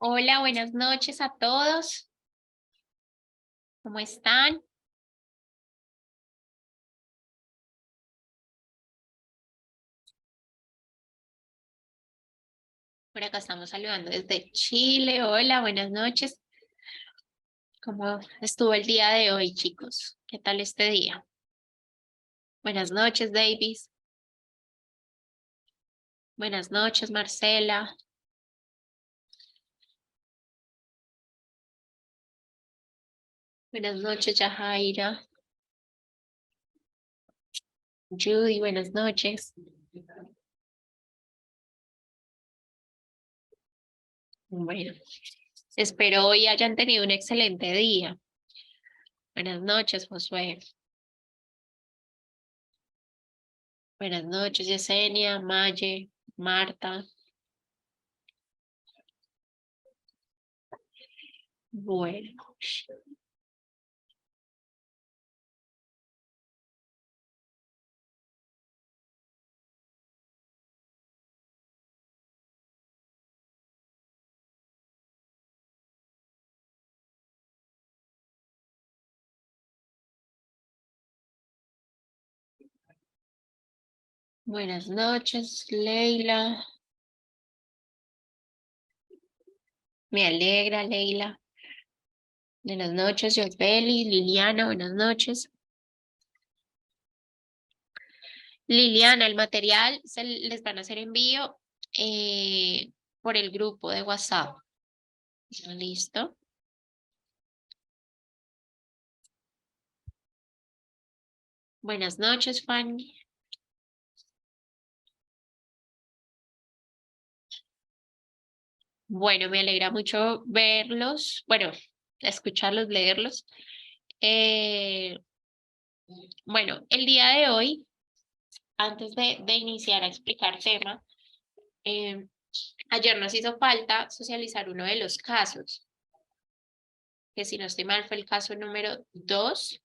Hola, buenas noches a todos. ¿Cómo están? Por acá estamos saludando desde Chile. Hola, buenas noches. ¿Cómo estuvo el día de hoy, chicos? ¿Qué tal este día? Buenas noches, Davis. Buenas noches, Marcela. Buenas noches, Yajaira. Judy, buenas noches. Bueno, espero hoy hayan tenido un excelente día. Buenas noches, Josué. Buenas noches, Yesenia, Maye, Marta. Bueno. Buenas noches, Leila. Me alegra, Leila. Buenas noches, Josbeli, Liliana, buenas noches. Liliana, el material les van a hacer envío por el grupo de WhatsApp. ¿Listo? Buenas noches, Fanny. Bueno, me alegra mucho verlos, bueno, escucharlos, leerlos. Bueno, el día de hoy, antes de iniciar a explicar tema, eh, ayer nos hizo falta socializar uno de los casos, que si no estoy mal fue el caso número 2.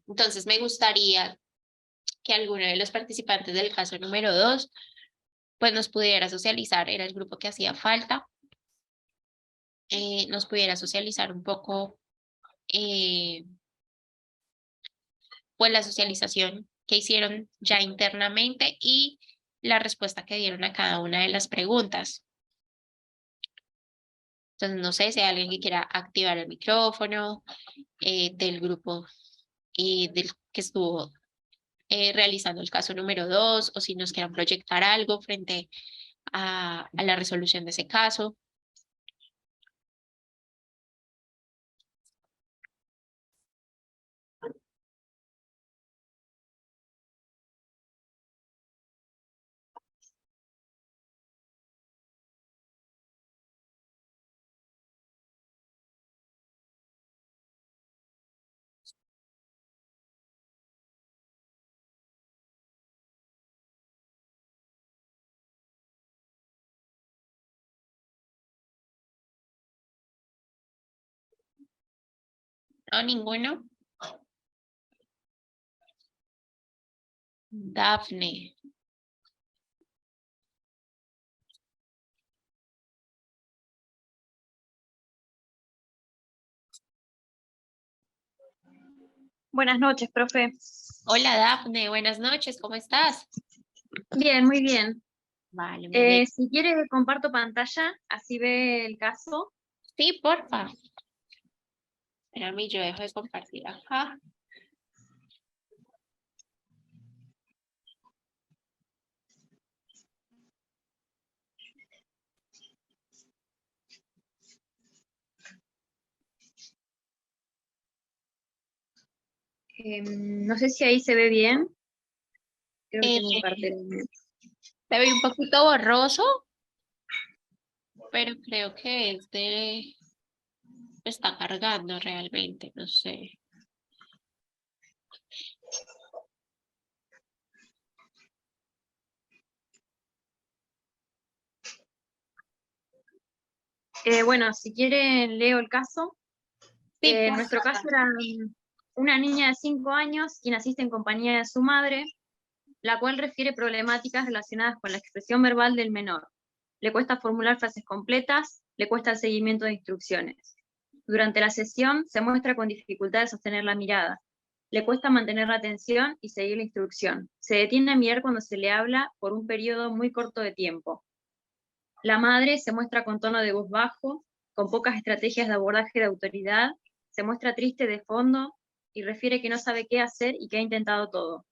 Entonces me gustaría que alguno de los participantes del caso número 2 pues nos pudiera socializar, era el grupo que hacía falta, nos pudiera socializar un poco pues la socialización que hicieron ya internamente y la respuesta que dieron a cada una de las preguntas. Entonces, no sé si hay alguien que quiera activar el micrófono del grupo del que estuvo realizando el caso número 2 o si nos quieran proyectar algo frente a la resolución de ese caso. ¿No? ¿Ninguno? Dafne. Buenas noches, profe. Hola, Dafne. Buenas noches. ¿Cómo estás? Bien, muy bien. Vale, me alegro. Si quiere, comparto pantalla, así ve el caso. Sí, porfa. Espérame, yo dejo de compartir acá. No sé si ahí se ve bien. Creo que Eh, tengo un cartel. Se ve un poquito borroso, pero creo que está cargando realmente, no sé. Bueno, si quieren, leo el caso. Sí, Nuestro caso era una niña de 5 años, quien asiste en compañía de su madre. la cual refiere problemáticas relacionadas con la expresión verbal del menor. Le cuesta formular frases completas, le cuesta el seguimiento de instrucciones. Durante la sesión se muestra con dificultad de sostener la mirada. Le cuesta mantener la atención y seguir la instrucción. Se detiene a mirar cuando se le habla por un periodo muy corto de tiempo. La madre se muestra con tono de voz bajo, con pocas estrategias de abordaje de autoridad, se muestra triste de fondo y refiere que no sabe qué hacer y que ha intentado todo.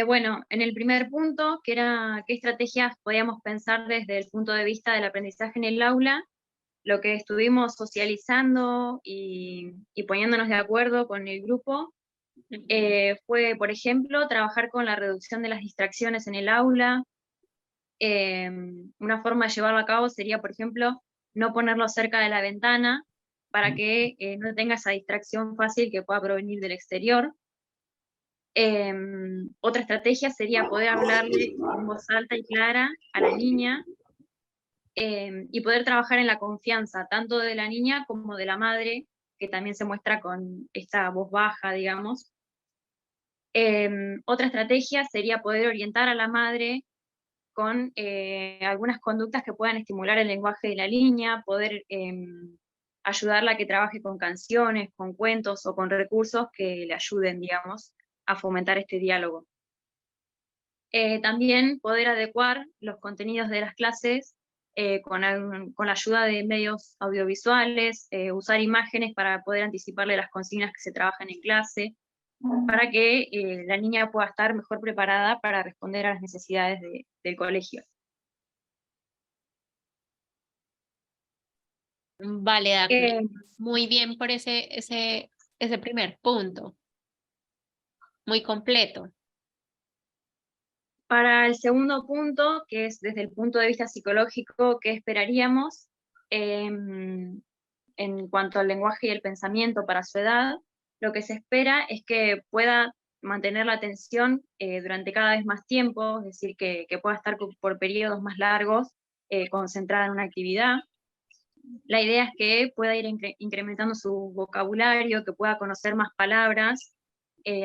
Bueno, en el primer punto, que era qué estrategias podíamos pensar desde el punto de vista del aprendizaje en el aula, lo que estuvimos socializando y poniéndonos de acuerdo con el grupo fue, por ejemplo, trabajar con la reducción de las distracciones en el aula. Una forma de llevarlo a cabo sería, por ejemplo, no ponerlo cerca de la ventana para que no tenga esa distracción fácil que pueda provenir del exterior. Otra estrategia sería poder hablarle en voz alta y clara a la niña y poder trabajar en la confianza, tanto de la niña como de la madre, que también se muestra con esta voz baja, digamos. Otra estrategia sería poder orientar a la madre con algunas conductas que puedan estimular el lenguaje de la niña, poder ayudarla a que trabaje con canciones, con cuentos o con recursos que le ayuden, digamos, a fomentar este diálogo. También poder adecuar los contenidos de las clases con la ayuda de medios audiovisuales, usar imágenes para poder anticiparle las consignas que se trabajan en clase, para que la niña pueda estar mejor preparada para responder a las necesidades del colegio. Vale, Eh, Dafne. Muy bien por ese primer punto. Muy completo. Para el segundo punto, que es desde el punto de vista psicológico, ¿qué esperaríamos en cuanto al lenguaje y el pensamiento para su edad? Lo que se espera es que pueda mantener la atención durante cada vez más tiempo, es decir, que pueda estar por periodos más largos concentrada en una actividad. La idea es que pueda ir incrementando su vocabulario, que pueda conocer más palabras,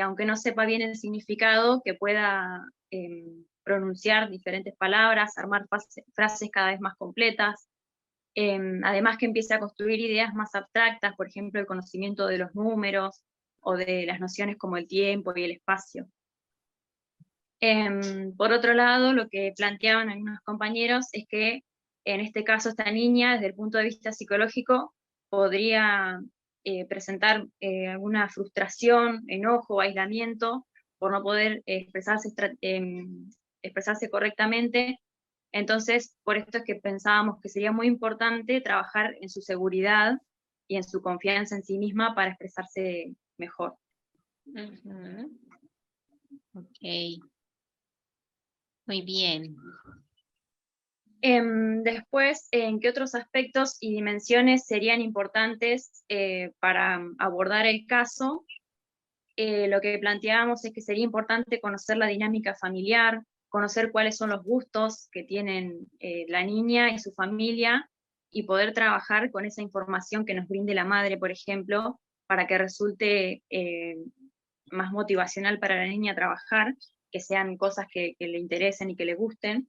aunque no sepa bien el significado, que pueda pronunciar diferentes palabras, armar frases cada vez más completas. Además que empiece a construir ideas más abstractas, por ejemplo, el conocimiento de los números o de las nociones como el tiempo y el espacio. Por otro lado, lo que planteaban algunos compañeros es que en este caso esta niña, desde el punto de vista psicológico, podría presentar alguna frustración, enojo, aislamiento por no poder expresarse correctamente. Entonces, por esto es que pensábamos que sería muy importante trabajar en su seguridad y en su confianza en sí misma para expresarse mejor. Ok. Muy bien. Después, ¿en qué otros aspectos y dimensiones serían importantes para abordar el caso? Lo que planteábamos es que sería importante conocer la dinámica familiar, conocer cuáles son los gustos que tienen la niña y su familia, y poder trabajar con esa información que nos brinde la madre, por ejemplo, para que resulte más motivacional para la niña trabajar, que sean cosas que le interesen y que le gusten.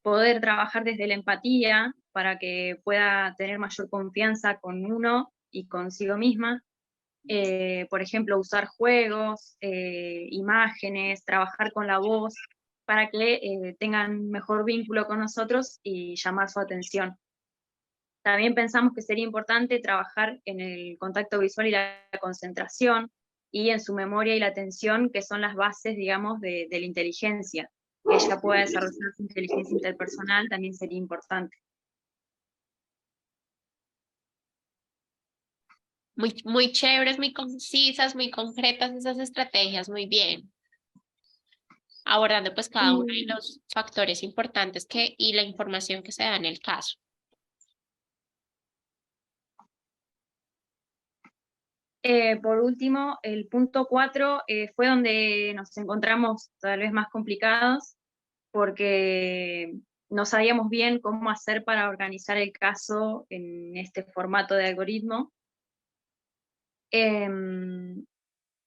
Poder trabajar desde la empatía para que pueda tener mayor confianza con uno y consigo misma. Por ejemplo, usar juegos, imágenes, trabajar con la voz, para que tengan mejor vínculo con nosotros y llamar su atención. También pensamos que sería importante trabajar en el contacto visual y la concentración, y en su memoria y la atención, que son las bases, digamos, de la inteligencia. Que ella pueda desarrollar su inteligencia interpersonal también sería importante. Muy chéveres, muy concisas, muy concretas esas estrategias, muy bien. Abordando pues cada uno de Y los factores importantes y la información que se da en el caso. por último, el punto 4 fue donde nos encontramos tal vez más complicados, porque no sabíamos bien cómo hacer para organizar el caso en este formato de algoritmo.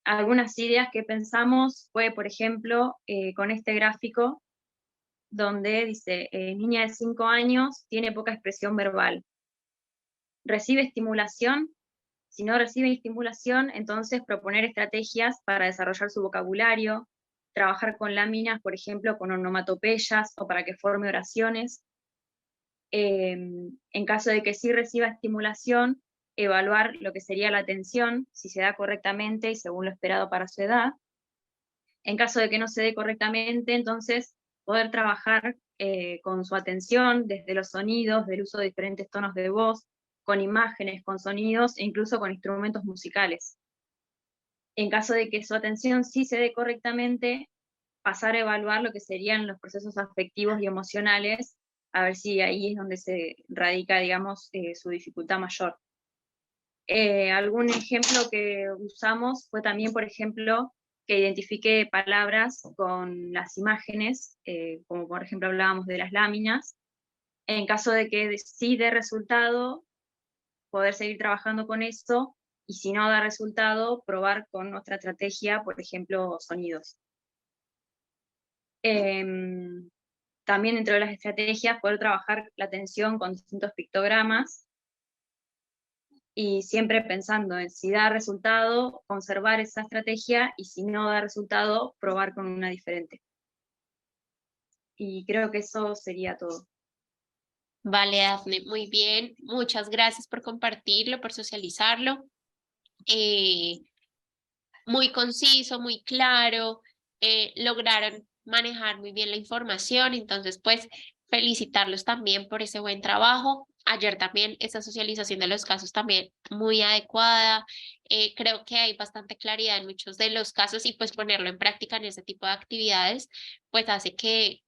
Algunas ideas que pensamos fue, por ejemplo, con este gráfico, donde dice, niña de 5 años tiene poca expresión verbal. ¿Recibe estimulación? Si no recibe estimulación, entonces proponer estrategias para desarrollar su vocabulario, trabajar con láminas, por ejemplo, con onomatopeyas o para que forme oraciones. En caso de que sí reciba estimulación, evaluar lo que sería la atención, si se da correctamente y según lo esperado para su edad. En caso de que no se dé correctamente, entonces poder trabajar con su atención desde los sonidos, del uso de diferentes tonos de voz, con imágenes, con sonidos e incluso con instrumentos musicales. En caso de que su atención sí se dé correctamente, pasar a evaluar lo que serían los procesos afectivos y emocionales, a ver si ahí es donde se radica, digamos, su dificultad mayor. Algún ejemplo que usamos fue también, por ejemplo, que identifique palabras con las imágenes, como por ejemplo hablábamos de las láminas. En caso de que sí dé resultado, poder seguir trabajando con eso, y si no da resultado, probar con otra estrategia, por ejemplo, sonidos. También dentro de las estrategias, poder trabajar la atención con distintos pictogramas, y siempre pensando en si da resultado, conservar esa estrategia, y si no da resultado, probar con una diferente. Y creo que eso sería todo. Vale, Dafne, muy bien. Muchas gracias por compartirlo, por socializarlo. Muy conciso, muy claro. Lograron manejar muy bien la información, entonces pues felicitarlos también por ese buen trabajo. Ayer también esa socialización de los casos también muy adecuada. Creo que hay bastante claridad en muchos de los casos, y pues ponerlo en práctica en ese tipo de actividades pues hace que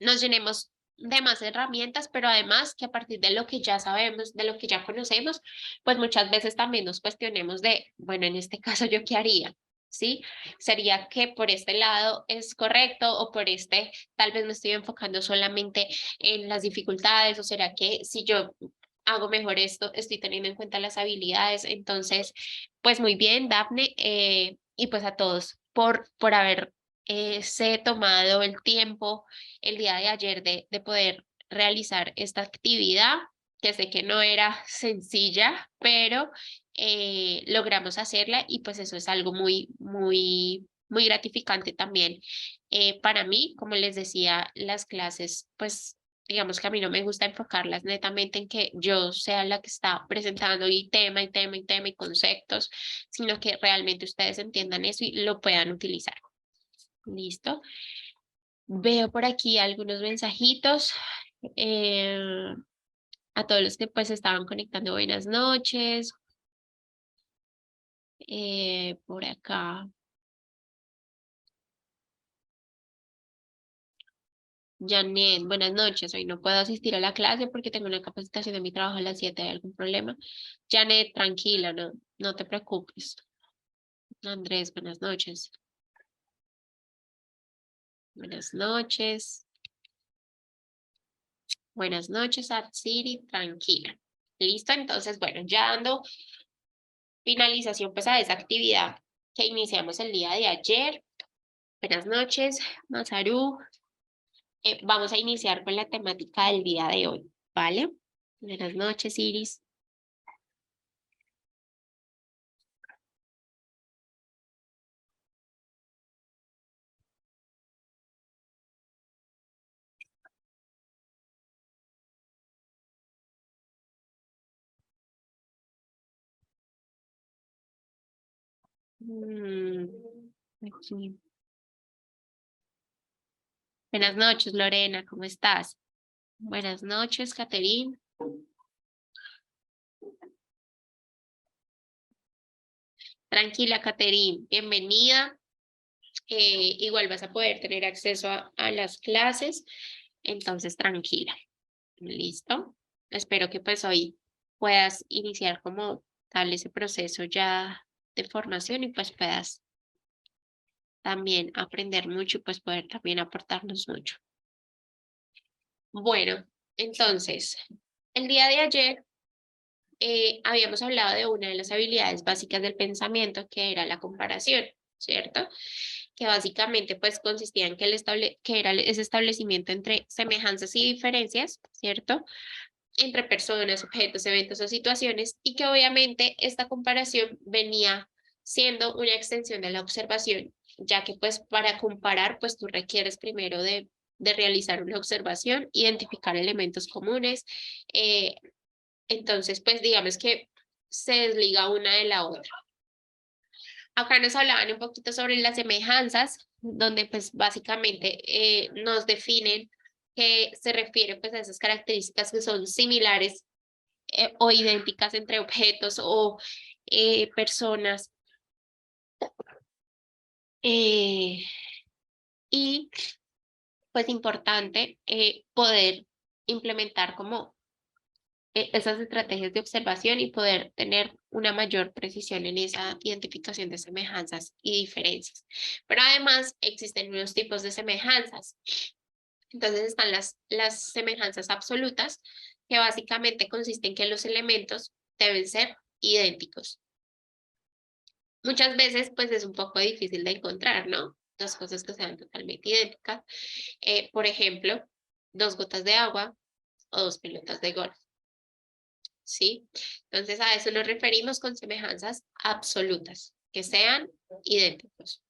nos llenemos de más herramientas, pero además que a partir de lo que ya sabemos, de lo que ya conocemos, pues muchas veces también nos cuestionemos de, bueno, en este caso yo qué haría, ¿sí? ¿Sería que por este lado es correcto, o por este tal vez me estoy enfocando solamente en las dificultades, o será que si yo hago mejor esto, estoy teniendo en cuenta las habilidades? Entonces, pues muy bien, Dafne, y pues a todos por haber se tomado el tiempo el día de ayer de poder realizar esta actividad, que sé que no era sencilla, pero logramos hacerla, y pues eso es algo muy gratificante también. Para mí, como les decía, las clases, pues digamos que a mí no me gusta enfocarlas netamente en que yo sea la que está presentando y tema y tema y tema y conceptos, sino que realmente ustedes entiendan eso y lo puedan utilizar. Listo. Veo por aquí algunos mensajitos. eh, a todos los que pues estaban conectando, buenas noches. Por acá. Janet, buenas noches. Hoy no puedo asistir a la clase porque tengo una capacitación de mi trabajo a las 7. ¿Hay algún problema? Janet, tranquila, no te preocupes. Andrés, buenas noches. Buenas noches. Buenas noches, Atsiri, tranquila. Listo, entonces, bueno, ya dando finalización pues a esa actividad que iniciamos el día de ayer. Buenas noches, Masaru. Vamos a iniciar con la temática del día de hoy, ¿vale? Buenas noches, Iris. Aquí. Buenas noches, Lorena, ¿cómo estás? Buenas noches, Caterine. Tranquila, Caterine, bienvenida. Igual vas a poder tener acceso a las clases, entonces tranquila. Listo. Espero que pues hoy puedas iniciar como tal ese proceso ya de formación, y pues puedas también aprender mucho, y pues poder también aportarnos mucho. Bueno, entonces, el día de ayer habíamos hablado de una de las habilidades básicas del pensamiento, que era la comparación, ¿cierto? Que básicamente pues consistía en que, que era ese establecimiento entre semejanzas y diferencias, ¿cierto? Entre personas, objetos, eventos o situaciones, y que obviamente esta comparación venía siendo una extensión de la observación, ya que pues para comparar pues tú requieres primero de realizar una observación, identificar elementos comunes, entonces pues digamos que se desliga una de la otra. Acá nos hablaban un poquito sobre las semejanzas, donde pues básicamente nos definen que se refiere pues a esas características que son similares o idénticas entre objetos o personas. Y pues importante poder implementar como esas estrategias de observación y poder tener una mayor precisión en esa identificación de semejanzas y diferencias. Pero además existen unos tipos de semejanzas. Entonces están las semejanzas absolutas, que básicamente consisten en que los elementos deben ser idénticos. Muchas veces pues es un poco difícil de encontrar, ¿no? Dos cosas que sean totalmente idénticas. Por ejemplo, dos gotas de agua o dos pelotas de golf. ¿Sí? Entonces a eso nos referimos con semejanzas absolutas, que sean idénticos.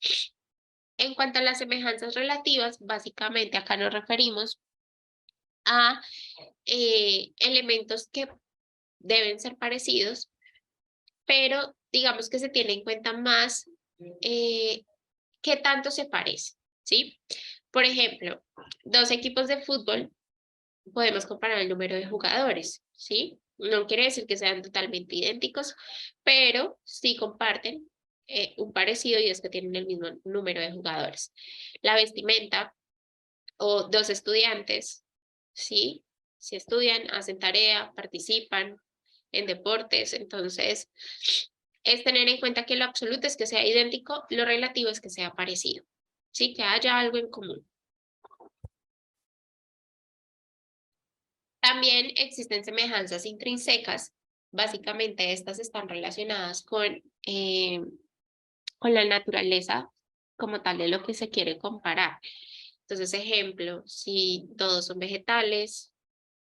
En cuanto a las semejanzas relativas, básicamente acá nos referimos a elementos que deben ser parecidos, pero digamos que se tiene en cuenta más qué tanto se parece, ¿sí? Por ejemplo, dos equipos de fútbol podemos comparar el número de jugadores, ¿sí? No quiere decir que sean totalmente idénticos, pero sí comparten un parecido, y es que tienen el mismo número de jugadores. La vestimenta o dos estudiantes, ¿sí? Si estudian, hacen tarea, participan en deportes, entonces es tener en cuenta que lo absoluto es que sea idéntico, lo relativo es que sea parecido, ¿sí? Que haya algo en común. También existen semejanzas intrínsecas. Básicamente estas están relacionadas con la naturaleza como tal de lo que se quiere comparar. Entonces, ejemplo, si todos son vegetales,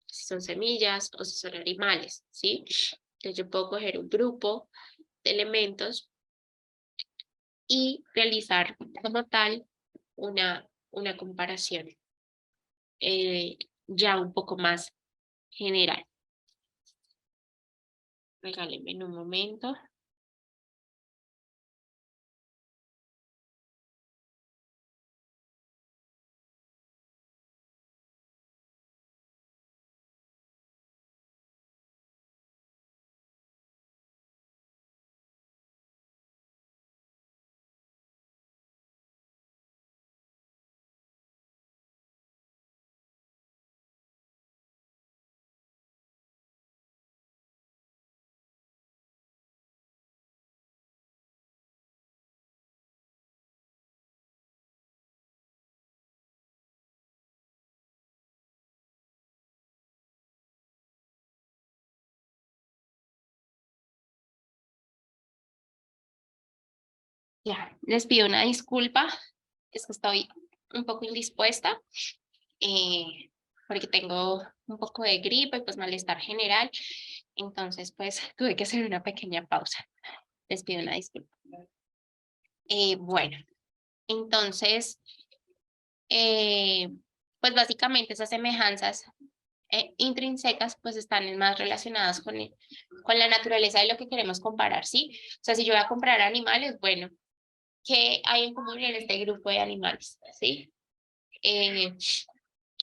si son semillas o si son animales, ¿sí? Entonces yo puedo coger un grupo de elementos y realizar como tal una comparación ya un poco más general. Regálenme en un momento. Ya, les pido una disculpa, es que estoy un poco indispuesta, porque tengo un poco de gripe y pues malestar general, entonces pues tuve que hacer una pequeña pausa. Les pido una disculpa. Bueno, entonces, pues básicamente esas semejanzas intrínsecas pues están más relacionadas con la naturaleza de lo que queremos comparar, ¿sí? O sea, si yo voy a comparar animales, bueno, ¿qué hay en común en este grupo de animales? ¿Sí?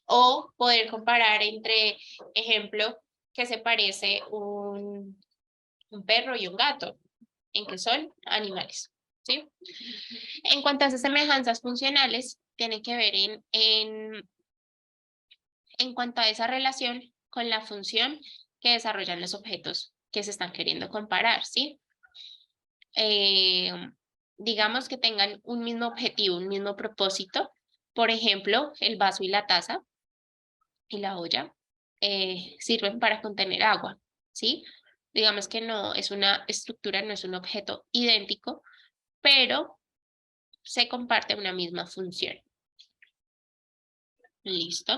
O poder comparar entre, ejemplo, que se parece un perro y un gato, en que son animales, ¿sí? En cuanto a esas semejanzas funcionales, tiene que ver en cuanto a esa relación con la función que desarrollan los objetos que se están queriendo comparar, ¿sí? Eh, digamos que tengan un mismo objetivo, un mismo propósito. Por ejemplo, el vaso y la taza y la olla sirven para contener agua, ¿sí? Digamos que no es una estructura, no es un objeto idéntico, pero se comparte una misma función. ¿Listo?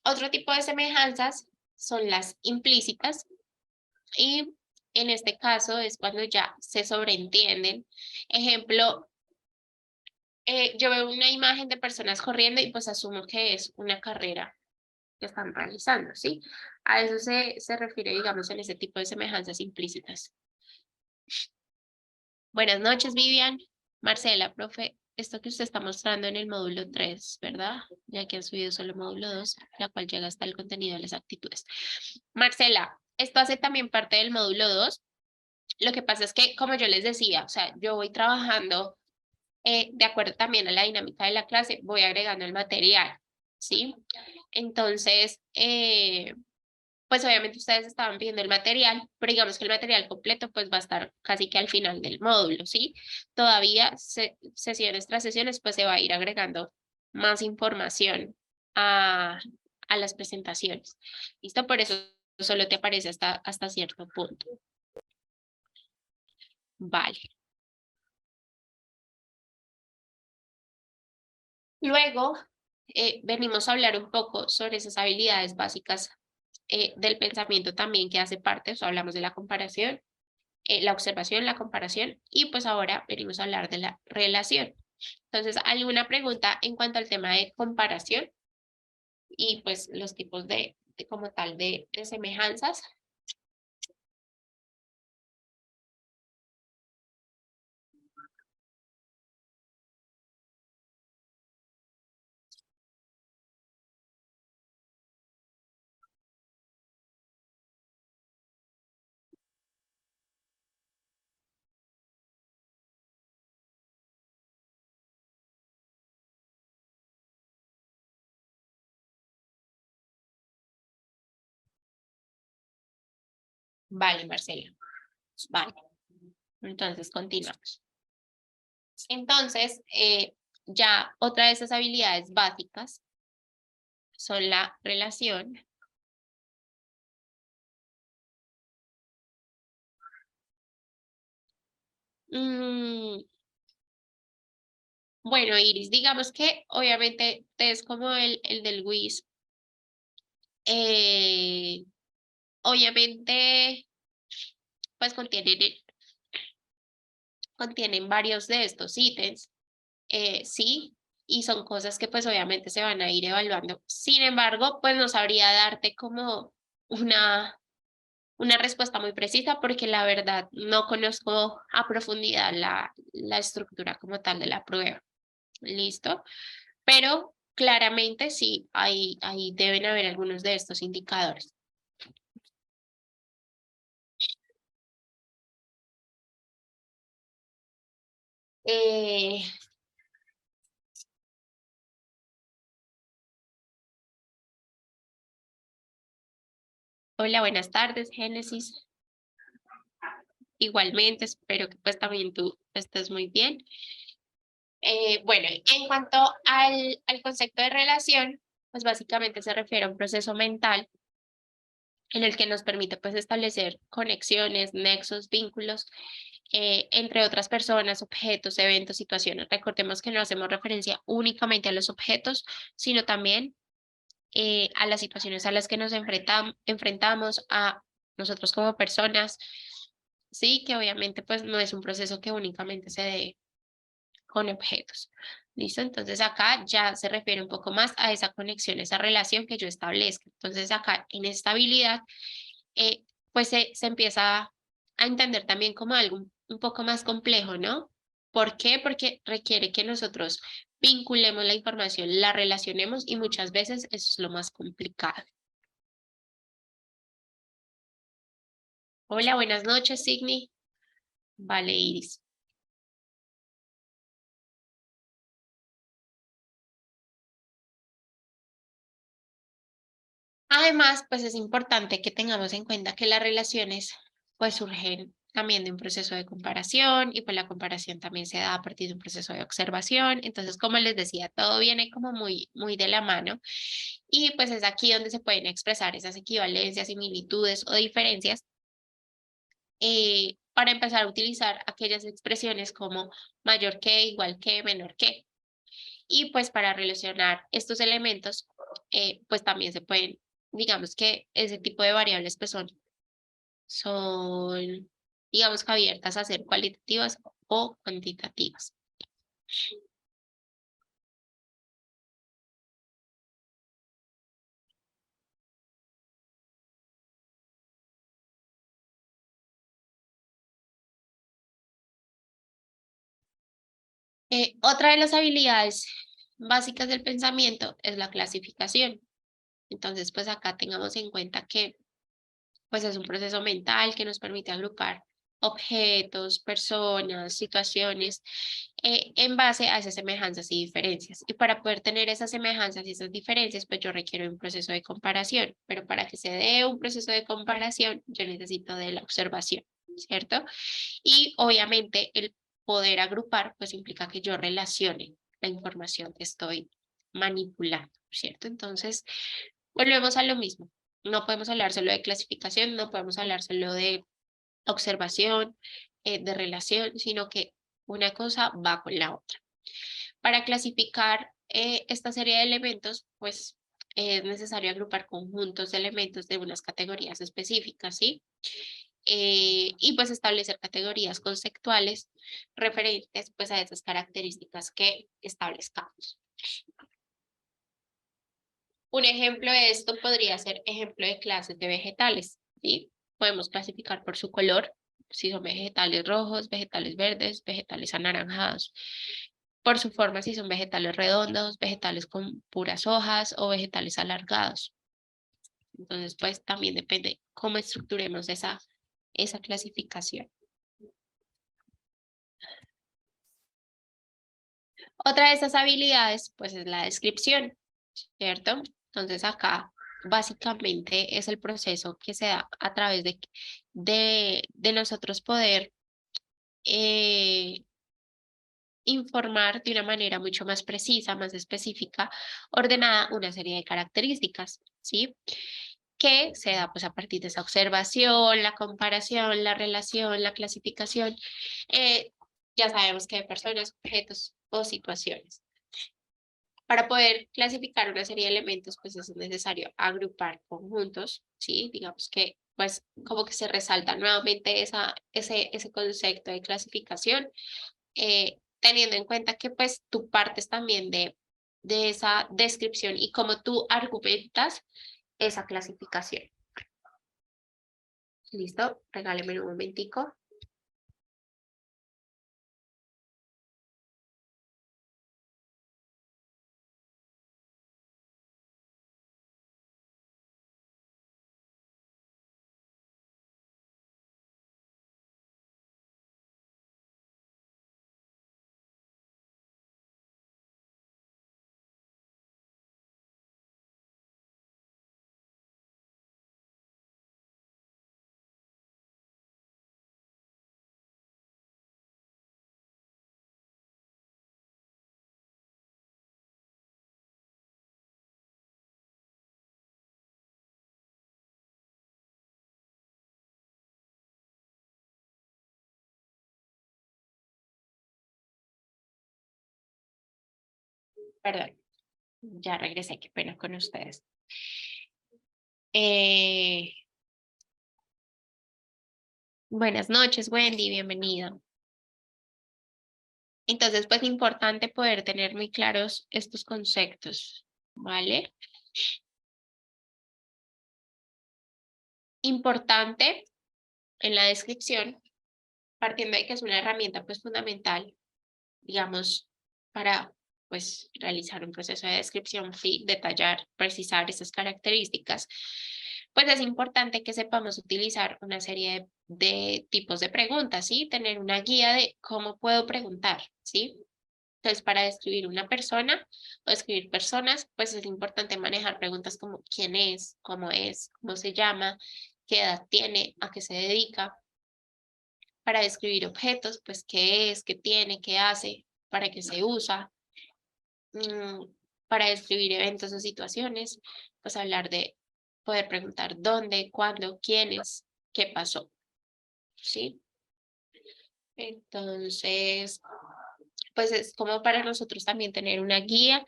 Otro tipo de semejanzas son las implícitas y en este caso es cuando ya se sobreentienden. Ejemplo, yo veo una imagen de personas corriendo y pues asumo que es una carrera que están realizando, ¿sí? A eso se refiere, digamos, en ese tipo de semejanzas implícitas. Buenas noches, Vivian. Marcela, profe, esto que usted está mostrando en el módulo 3, ¿verdad? Ya que han subido solo el módulo 2, la cual llega hasta el contenido de las actitudes. Marcela, esto hace también parte del módulo 2. Lo que pasa es que, como yo les decía, o sea, yo voy trabajando de acuerdo también a la dinámica de la clase, voy agregando el material, ¿sí? Entonces, pues obviamente ustedes estaban viendo el material, pero digamos que el material completo pues va a estar casi que al final del módulo, ¿sí? Todavía sesiones tras sesiones pues se va a ir agregando más información a las presentaciones. ¿Listo? Por eso solo te aparece hasta cierto punto. Vale. Luego, venimos a hablar un poco sobre esas habilidades básicas del pensamiento también que hace parte, o sea, hablamos de la comparación, la observación, la comparación y pues ahora venimos a hablar de la relación. Entonces, ¿alguna pregunta en cuanto al tema de comparación y pues los tipos de como tal de semejanzas? Vale, Marcela. Vale. Entonces, continuamos. Entonces, ya otra de esas habilidades básicas son la relación. Mm, bueno, Iris, digamos que obviamente es como el del WIS. Obviamente, pues contienen varios de estos ítems, sí, y son cosas que pues obviamente se van a ir evaluando. Sin embargo, pues no sabría darte como una respuesta muy precisa porque la verdad no conozco a profundidad la estructura como tal de la prueba. ¿Listo? Pero claramente sí, ahí deben haber algunos de estos indicadores. Eh, Hola, buenas tardes, Génesis. Igualmente, espero que pues también tú estés muy bien. Bueno, en cuanto al concepto de relación, pues básicamente se refiere a un proceso mental en el que nos permite pues establecer conexiones, nexos, vínculos entre otras personas, objetos, eventos, situaciones. Recordemos que no hacemos referencia únicamente a los objetos, sino también a las situaciones a las que nos enfrentamos, a nosotros como personas. Sí, que obviamente pues no es un proceso que únicamente se dé con objetos. ¿Listo? Entonces acá ya se refiere un poco más a esa conexión, esa relación que yo establezco. Entonces acá en esta habilidad, pues se empieza a entender también como algo un poco más complejo, ¿no? ¿Por qué? Porque requiere que nosotros vinculemos la información, la relacionemos y muchas veces eso es lo más complicado. Hola, buenas noches, Signy. Vale, Iris. Además, pues es importante que tengamos en cuenta que las relaciones pues surgen también de un proceso de comparación y pues la comparación también se da a partir de un proceso de observación. Entonces, como les decía, todo viene como muy de la mano y pues es aquí donde se pueden expresar esas equivalencias, similitudes o diferencias para empezar a utilizar aquellas expresiones como mayor que, igual que, menor que. Y pues para relacionar estos elementos, pues también se pueden, digamos que ese tipo de variables pues son, digamos que abiertas a ser cualitativas o cuantitativas. Otra de las habilidades básicas del pensamiento es la clasificación. Entonces, pues acá tengamos en cuenta que pues es un proceso mental que nos permite agrupar objetos, personas, situaciones, en base a esas semejanzas y diferencias. Y para poder tener esas semejanzas y esas diferencias, pues yo requiero un proceso de comparación, pero para que se dé un proceso de comparación, yo necesito de la observación, ¿cierto? Y obviamente el poder agrupar, pues implica que yo relacione la información que estoy manipulando, ¿cierto? Entonces, volvemos a lo mismo. No podemos hablar solo de clasificación, no podemos hablar solo de observación, de relación, sino que una cosa va con la otra. Para clasificar esta serie de elementos, pues es necesario agrupar conjuntos de elementos de unas categorías específicas, ¿sí? Y pues establecer categorías conceptuales referentes pues a esas características que establezcamos. Un ejemplo de esto podría ser ejemplo de clases de vegetales, ¿sí? Podemos clasificar por su color, si son vegetales rojos, vegetales verdes, vegetales anaranjados. Por su forma, si son vegetales redondos, vegetales con puras hojas o vegetales alargados. Entonces, pues también depende cómo estructuremos esa clasificación. Otra de estas habilidades, pues es la descripción, ¿cierto? Entonces acá básicamente es el proceso que se da a través de nosotros poder eh, informar de una manera mucho más precisa, más específica, ordenada una serie de características, ¿sí? Que se da pues a partir de esa observación, la comparación, la relación, la clasificación, ya sabemos que de personas, objetos o situaciones. Para poder clasificar una serie de elementos, pues es necesario agrupar conjuntos, ¿sí? Digamos que, pues, como que se resalta nuevamente ese concepto de clasificación, teniendo en cuenta que, pues, tú partes también de esa descripción y cómo tú argumentas esa clasificación. ¿Listo? Regáleme un momentico. Perdón, ya regresé, qué pena con ustedes. Eh, Buenas noches, Wendy, bienvenida. Entonces, pues importante poder tener muy claros estos conceptos, ¿vale? Importante en la descripción, partiendo de que es una herramienta pues fundamental, digamos, para pues realizar un proceso de descripción, sí, detallar, precisar esas características, pues es importante que sepamos utilizar una serie de tipos de preguntas, ¿sí? Tener una guía de cómo puedo preguntar, ¿sí? Entonces, para describir una persona o describir personas, pues es importante manejar preguntas como quién es, cómo se llama, qué edad tiene, a qué se dedica. para describir objetos, pues qué es, qué tiene, qué hace, para qué se usa. Para describir eventos o situaciones, pues hablar de poder preguntar dónde, cuándo, quiénes, qué pasó, ¿sí? Entonces, pues es como para nosotros también tener una guía,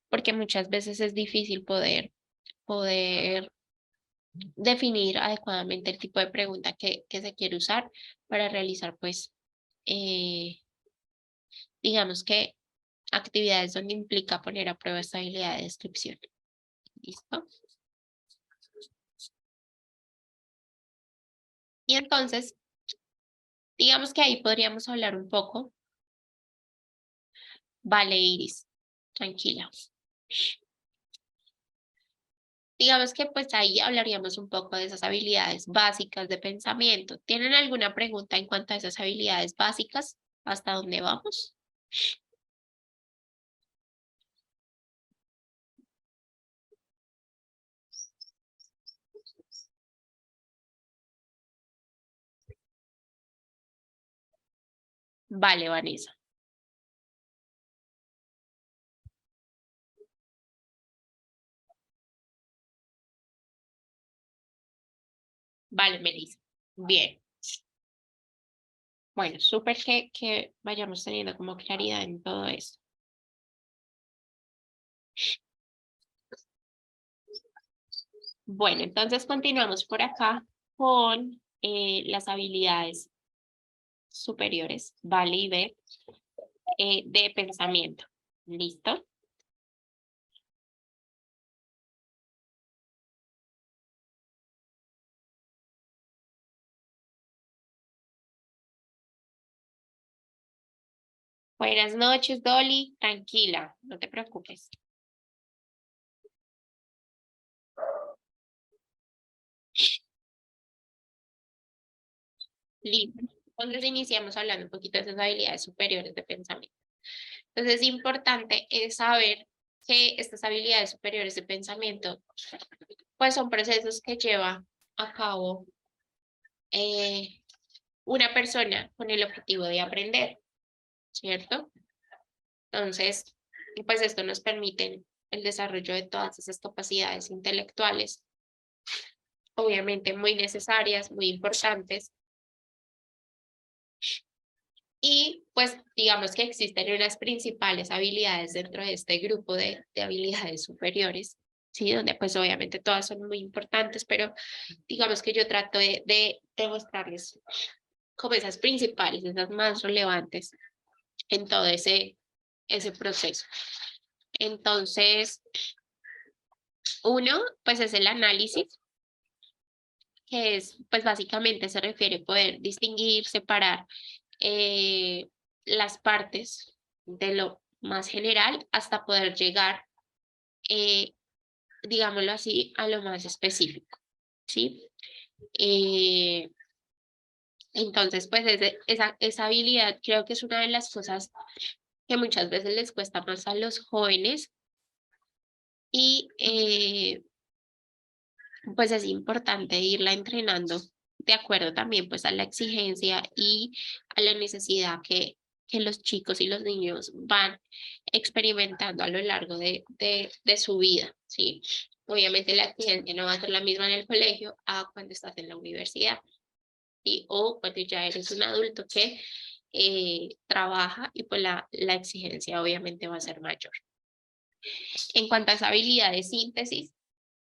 porque muchas veces es difícil poder definir adecuadamente el tipo de pregunta que se quiere usar para realizar, pues, eh, digamos que actividades donde implica poner a prueba esta habilidad de descripción. ¿Listo? Y entonces, digamos que ahí podríamos hablar un poco. Vale, Iris, tranquila. Digamos que pues ahí hablaríamos un poco de esas habilidades básicas de pensamiento. ¿Tienen alguna pregunta en cuanto a esas habilidades básicas? ¿Hasta dónde vamos? Vale, Vanessa. Vale, Melissa. Bien. Bueno, súper que vayamos teniendo como claridad en todo esto. Bueno, entonces continuamos por acá con las habilidades superiores, vale y B, de pensamiento. ¿Listo? Buenas noches, Dolly. Tranquila, no te preocupes. Listo. Entonces iniciamos hablando un poquito de esas habilidades superiores de pensamiento. Entonces es importante saber que estas habilidades superiores de pensamiento pues son procesos que lleva a cabo una persona con el objetivo de aprender, ¿cierto? Entonces, pues esto nos permite el desarrollo de todas esas capacidades intelectuales, obviamente muy necesarias, muy importantes. Y pues digamos que existen unas principales habilidades dentro de este grupo de habilidades superiores, ¿sí? Donde pues obviamente todas son muy importantes, pero digamos que yo trato de mostrarles como esas principales, esas más relevantes en todo ese proceso. Entonces, uno, pues es el análisis, que es, pues básicamente se refiere a poder distinguir, separar eh, las partes de lo más general hasta poder llegar, eh, digámoslo así, a lo más específico, ¿sí? Eh, entonces, pues esa habilidad creo que es una de las cosas que muchas veces les cuesta más a los jóvenes y pues es importante irla entrenando de acuerdo también pues a la exigencia y a la necesidad que los chicos y los niños van experimentando a lo largo de su vida, ¿sí? Obviamente la exigencia no va a ser la misma en el colegio a cuando estás en la universidad, ¿sí? O cuando ya eres un adulto que trabaja y pues la exigencia obviamente va a ser mayor. En cuanto a esa habilidad de síntesis,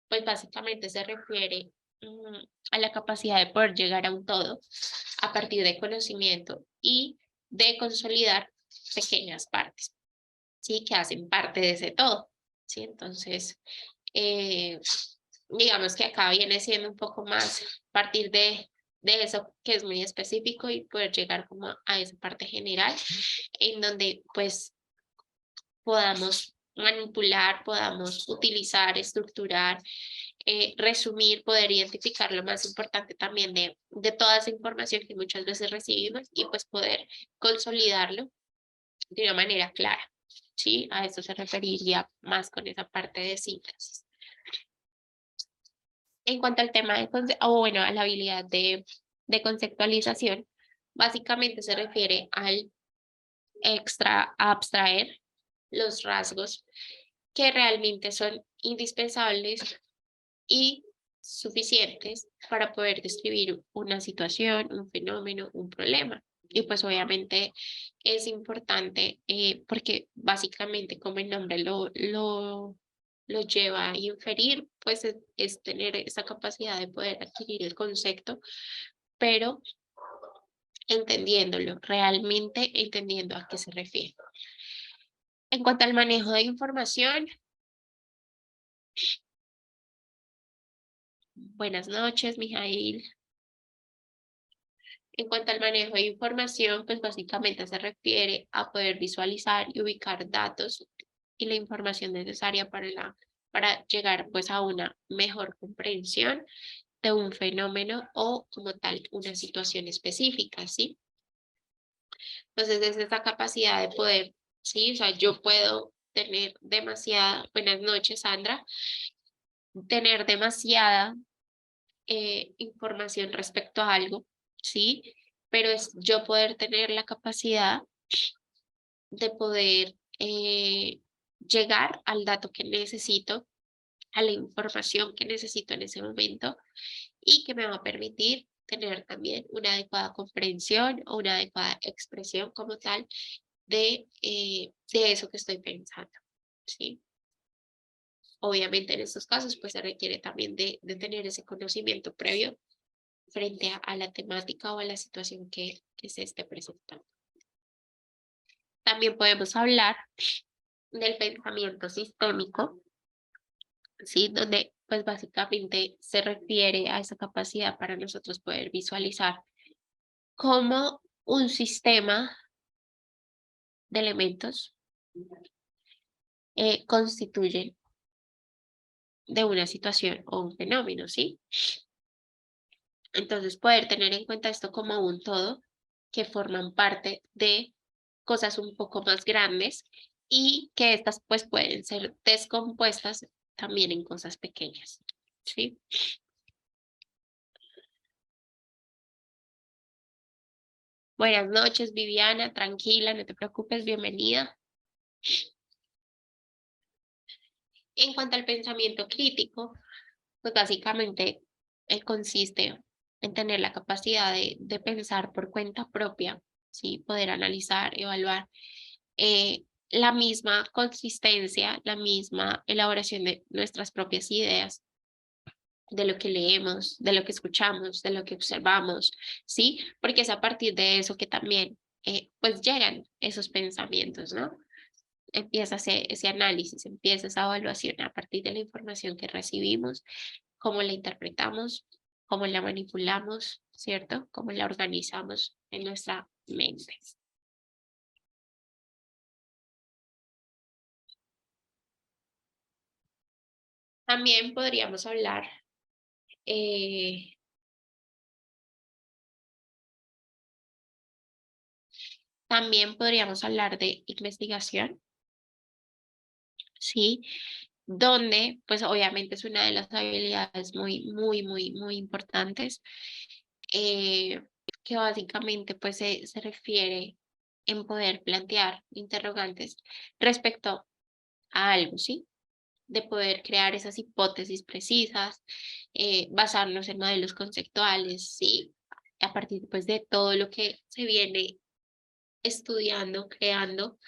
pues básicamente se refiere a la capacidad de poder llegar a un todo a partir de conocimiento y de consolidar pequeñas partes, ¿sí? Que hacen parte de ese todo, ¿sí? Entonces, eh, digamos que acá viene siendo un poco más a partir de eso que es muy específico y poder llegar como a esa parte general en donde pues podamos manipular, podamos utilizar, estructurar, resumir, poder identificar lo más importante también de toda esa información que muchas veces recibimos y pues poder consolidarlo de una manera clara. ¿Sí? A eso se referiría más con esa parte de síntesis. En cuanto al tema de, o bueno, a la habilidad de conceptualización, Básicamente se refiere al abstraer los rasgos que realmente son indispensables y suficientes para poder describir una situación, un fenómeno, un problema. Y pues obviamente es importante porque básicamente como el nombre lo lleva a inferir, pues es tener esa capacidad de poder adquirir el concepto, pero entendiéndolo, realmente entendiendo a qué se refiere. En cuanto al manejo de información, buenas noches, Mijail. En cuanto al manejo de información, pues básicamente se refiere a poder visualizar y ubicar datos y la información necesaria para llegar pues a una mejor comprensión de un fenómeno o como tal una situación específica, ¿sí? Entonces es esa capacidad de poder, ¿sí? O sea, yo puedo tener demasiada, buenas noches, Sandra, tener demasiada información respecto a algo, ¿sí? Pero es yo poder tener la capacidad de poder llegar al dato que necesito, a la información que necesito en ese momento y que me va a permitir tener también una adecuada comprensión o una adecuada expresión como tal de eso que estoy pensando, ¿sí? Obviamente en estos casos pues se requiere también de tener ese conocimiento previo frente a la temática o a la situación que se esté presentando. También podemos hablar del pensamiento sistémico, ¿sí? Donde pues básicamente se refiere a esa capacidad para nosotros poder visualizar cómo un sistema de elementos constituye de una situación o un fenómeno, ¿sí? Entonces poder tener en cuenta esto como un todo que forman parte de cosas un poco más grandes y que estas pues pueden ser descompuestas también en cosas pequeñas, ¿sí? Buenas noches, Viviana, tranquila, no te preocupes, bienvenida. En cuanto al pensamiento crítico, pues básicamente consiste en tener la capacidad de pensar por cuenta propia, ¿sí? Poder analizar, evaluar la misma consistencia, la misma elaboración de nuestras propias ideas, de lo que leemos, de lo que escuchamos, de lo que observamos, ¿sí? Porque es a partir de eso que también, pues llegan esos pensamientos, ¿no? Empieza ese análisis, empieza esa evaluación a partir de la información que recibimos, cómo la interpretamos, cómo la manipulamos, ¿cierto? Cómo la organizamos en nuestra mente. También podríamos hablar eh, también podríamos hablar de investigación, ¿sí? Donde, pues obviamente es una de las habilidades muy importantes, eh, que básicamente pues se refiere en poder plantear interrogantes respecto a algo, ¿sí? De poder crear esas hipótesis precisas, basarnos en modelos conceptuales, ¿sí? A partir pues de todo lo que se viene estudiando, creando,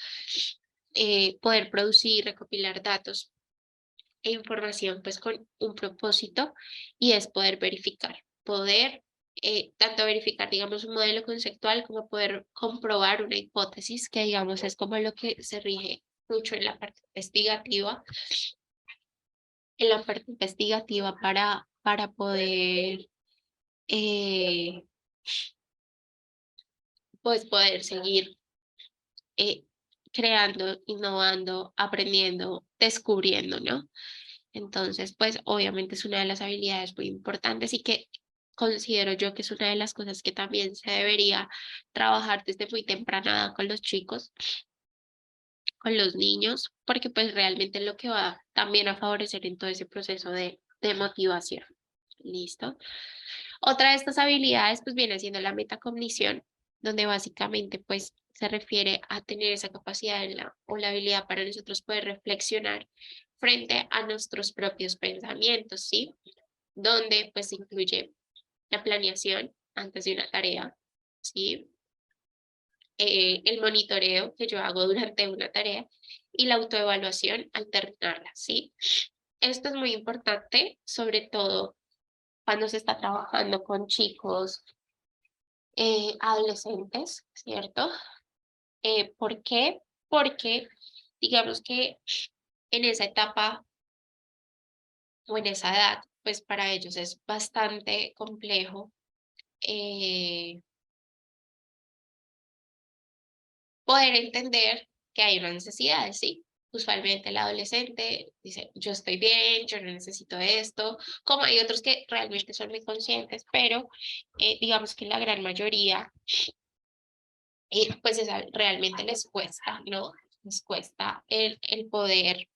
poder producir, recopilar datos e información pues con un propósito y es poder verificar, poder tanto verificar digamos un modelo conceptual como poder comprobar una hipótesis que digamos es como lo que se rige mucho en la parte investigativa para poder eh, pues poder seguir eh, creando, innovando, aprendiendo, descubriendo, ¿no? Entonces, pues obviamente es una de las habilidades muy importantes y que considero yo que es una de las cosas que también se debería trabajar desde muy temprana edad con los chicos, con los niños, porque pues realmente es lo que va también a favorecer en todo ese proceso de motivación. ¿Listo? Otra de estas habilidades pues viene siendo la metacognición, donde básicamente pues se refiere a tener esa capacidad o la habilidad para nosotros poder reflexionar frente a nuestros propios pensamientos, ¿sí? Donde pues incluye la planeación antes de una tarea, ¿sí? El monitoreo que yo hago durante una tarea y la autoevaluación al terminarla, ¿sí? Esto es muy importante, sobre todo cuando se está trabajando con chicos adolescentes, ¿cierto? ¿Por qué? Porque digamos que en esa etapa o en esa edad, pues para ellos es bastante complejo eh, poder entender que hay unas necesidades, ¿sí? Usualmente el adolescente dice, yo estoy bien, yo no necesito esto, como hay otros que realmente son muy conscientes, pero digamos que la gran mayoría, pues realmente les cuesta, ¿no? Les cuesta el poder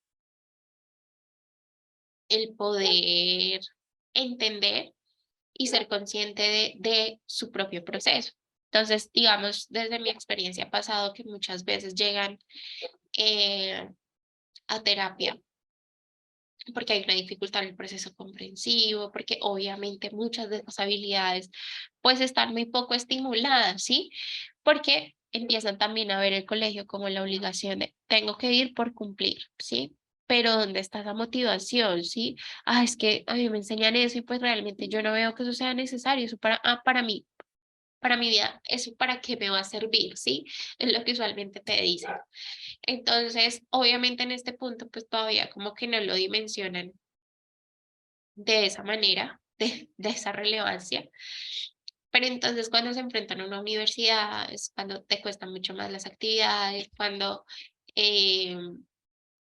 entender y ser consciente de su propio proceso. Entonces, digamos, desde mi experiencia pasado, que muchas veces llegan eh, a terapia porque hay una dificultad en el proceso comprensivo, porque obviamente muchas de esas habilidades pues están muy poco estimuladas, ¿sí? Porque empiezan también a ver el colegio como la obligación de tengo que ir por cumplir, ¿sí? Pero ¿dónde está esa motivación, sí? Ah, es que a mí me enseñan eso y pues realmente yo no veo que eso sea necesario, eso para mí, para mi vida, ¿eso para qué me va a servir, sí? Es lo que usualmente te dicen. Entonces, obviamente en este punto, pues todavía como que no lo dimensionan de esa manera, de esa relevancia. Pero entonces cuando se enfrentan a una universidad es cuando te cuestan mucho más las actividades, cuando eh,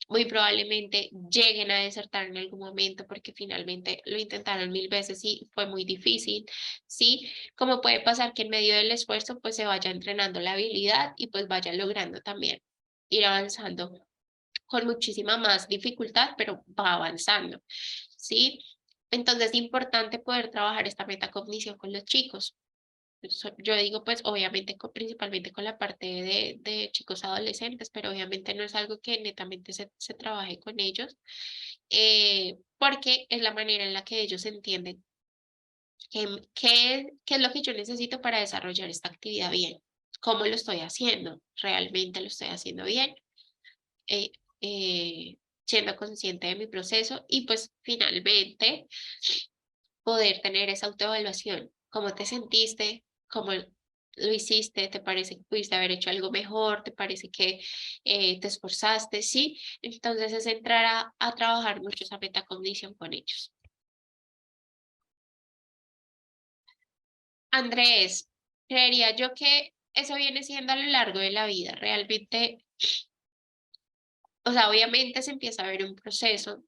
muy probablemente lleguen a desertar en algún momento porque finalmente lo intentaron 1000 veces y fue muy difícil, ¿sí? Como puede pasar que en medio del esfuerzo pues se vaya entrenando la habilidad y pues vaya logrando también ir avanzando con muchísima más dificultad, pero va avanzando, ¿sí? Entonces es importante poder trabajar esta metacognición con los chicos. Yo digo, pues obviamente principalmente con la parte de chicos adolescentes, pero obviamente no es algo que netamente se trabaje con ellos, porque es la manera en la que ellos entienden qué es lo que yo necesito para desarrollar esta actividad bien, cómo lo estoy haciendo, realmente lo estoy haciendo bien, eh, siendo consciente de mi proceso y pues finalmente poder tener esa autoevaluación. ¿Cómo te sentiste? ¿Cómo lo hiciste? ¿Te parece que pudiste haber hecho algo mejor? ¿Te parece que te esforzaste? Sí. Entonces es entrar a trabajar mucho esa metacognición con ellos. Andrés, creería yo que eso viene siendo a lo largo de la vida. Realmente, o sea, obviamente se empieza a ver un proceso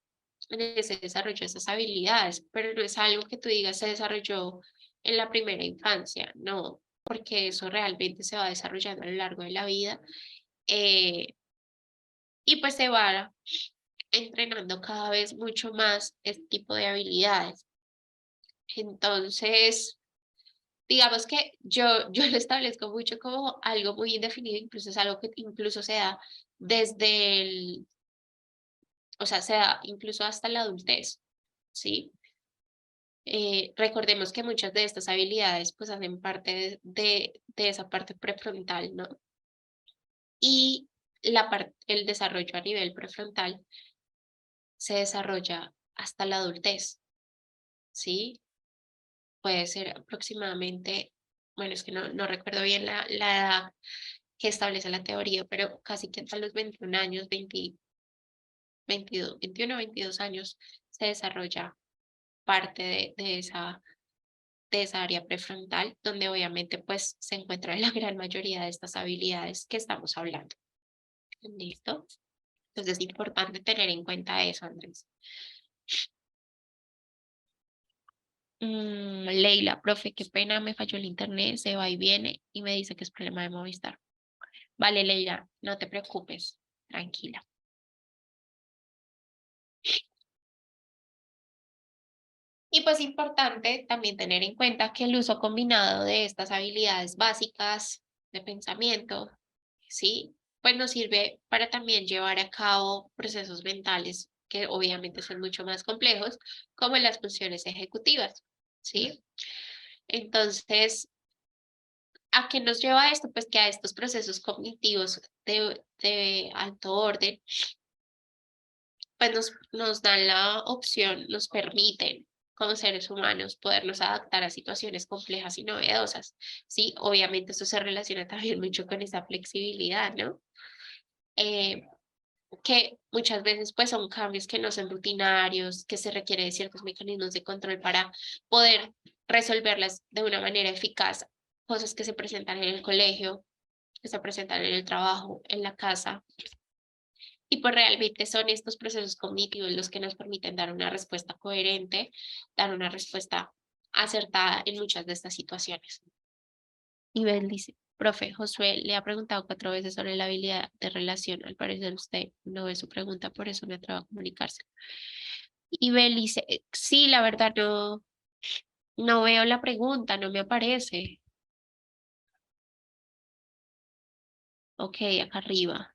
en el que se desarrolló esas habilidades, pero no es algo que tú digas se desarrolló en la primera infancia, no, porque eso realmente se va desarrollando a lo largo de la vida eh, y pues se va entrenando cada vez mucho más este tipo de habilidades. Entonces, digamos que yo lo establezco mucho como algo muy indefinido, incluso es algo que incluso se da desde o sea, se da incluso hasta la adultez, ¿sí? Recordemos que muchas de estas habilidades pues hacen parte de esa parte prefrontal, ¿no? Y el desarrollo a nivel prefrontal se desarrolla hasta la adultez, ¿sí? Puede ser aproximadamente, bueno, es que no recuerdo bien la edad que establece la teoría, pero casi que hasta los 21 años, 22, 21 22 años, se desarrolla parte de esa área prefrontal, donde obviamente pues se encuentra la gran mayoría de estas habilidades que estamos hablando. ¿Listo? Entonces es importante tener en cuenta eso, Andrés. Leila, profe, qué pena, me falló el internet, se va y viene y me dice que es problema de Movistar. Vale, Leila, no te preocupes, tranquila. Y pues importante también tener en cuenta que el uso combinado de estas habilidades básicas de pensamiento, ¿sí? Pues nos sirve para también llevar a cabo procesos mentales que obviamente son mucho más complejos, como las funciones ejecutivas, ¿sí? Entonces, ¿a qué nos lleva esto? Pues que a estos procesos cognitivos de alto orden, pues nos dan la opción, nos permiten como seres humanos podernos adaptar a situaciones complejas y novedosas, ¿sí? Obviamente eso se relaciona también mucho con esa flexibilidad, ¿no? Eh, que muchas veces pues son cambios que no son rutinarios, que se requiere de ciertos mecanismos de control para poder resolverlas de una manera eficaz, cosas que se presentan en el colegio, que se presentan en el trabajo, en la casa. Y pues realmente son estos procesos cognitivos los que nos permiten dar una respuesta coherente, dar una respuesta acertada en muchas de estas situaciones. Nivel dice, profe, Josué le ha preguntado 4 veces sobre la habilidad de relación. Al parecer usted no ve su pregunta, por eso me atrevo a comunicarse. Y Bel dice, sí, la verdad no veo la pregunta, no me aparece. Ok, acá arriba.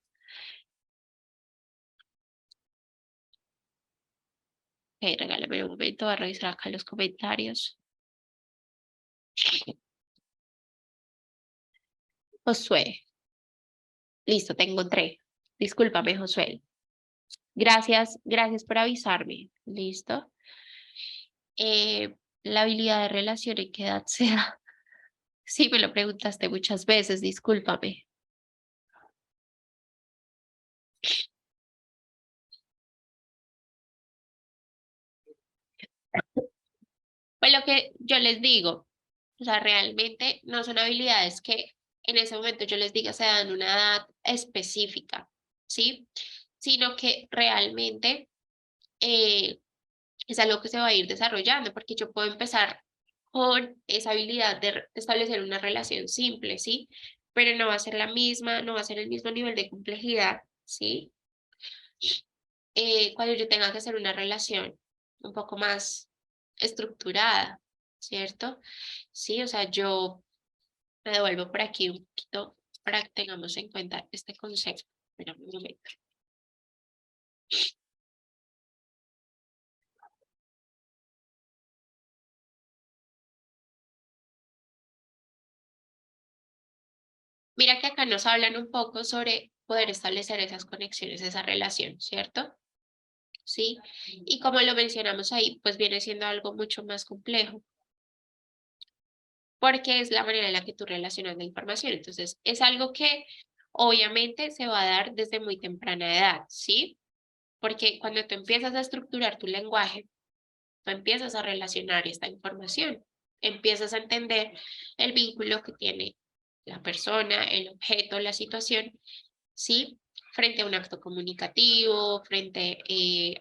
Ok, regálame un momento, voy a revisar acá los comentarios. Josué, listo, te encontré. Discúlpame, Josué. Gracias por avisarme. Listo. La habilidad de relación, ¿en qué edad se da? Sí, me lo preguntaste muchas veces, discúlpame. Pues lo que yo les digo, o sea, realmente no son habilidades que en ese momento yo les diga se dan una edad específica, ¿sí? Sino que realmente es algo que se va a ir desarrollando, porque yo puedo empezar con esa habilidad de establecer una relación simple, ¿sí? Pero no va a ser la misma, no va a ser el mismo nivel de complejidad, ¿sí? Cuando yo tenga que hacer una relación un poco más estructurada, ¿cierto? Sí, o sea, yo me devuelvo por aquí un poquito para que tengamos en cuenta este concepto. Espera un momento. Mira que acá nos hablan un poco sobre poder establecer esas conexiones, esa relación, ¿cierto? Sí, y como lo mencionamos ahí, pues viene siendo algo mucho más complejo, porque es la manera en la que tú relacionas la información. Entonces, es algo que obviamente se va a dar desde muy temprana edad, ¿sí? Porque cuando tú empiezas a estructurar tu lenguaje, tú empiezas a relacionar esta información, empiezas a entender el vínculo que tiene la persona, el objeto, la situación, ¿sí? Frente a un acto comunicativo, frente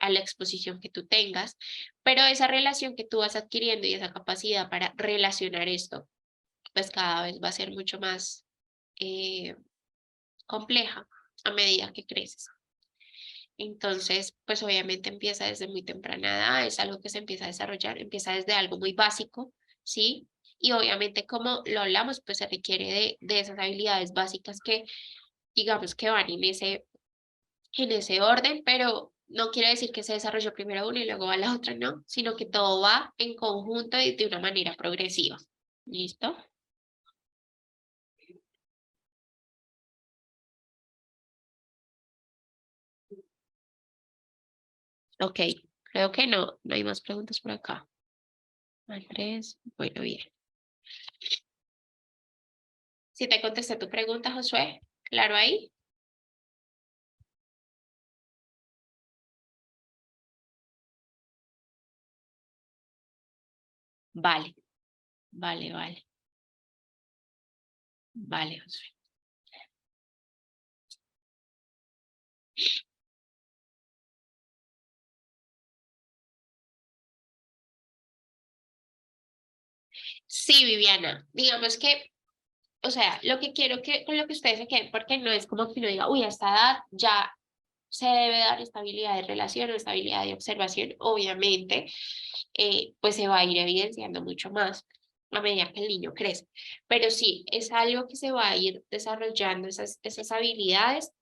a la exposición que tú tengas, pero esa relación que tú vas adquiriendo y esa capacidad para relacionar esto, pues cada vez va a ser mucho más eh, compleja a medida que creces. Entonces, pues obviamente empieza desde muy temprana edad, es algo que se empieza a desarrollar, empieza desde algo muy básico, ¿sí? Y obviamente como lo hablamos, pues se requiere de esas habilidades básicas que digamos que van en ese orden, pero no quiere decir que se desarrolló primero una y luego va la otra, no, sino que todo va en conjunto y de una manera progresiva. ¿Listo? Ok, creo que no hay más preguntas por acá. Andrés, bueno, bien. Si te contesté tu pregunta, Josué, claro ahí. Vale, vale. Vale, Josué. Sí, Viviana, digamos que, o sea, lo que quiero que con lo que ustedes se queden, porque no es como que uno diga, uy, a esta edad ya se debe dar estabilidad de relación o estabilidad de observación, obviamente, pues se va a ir evidenciando mucho más. a medida que el niño crece. Pero sí, es algo que se va a ir desarrollando esas habilidades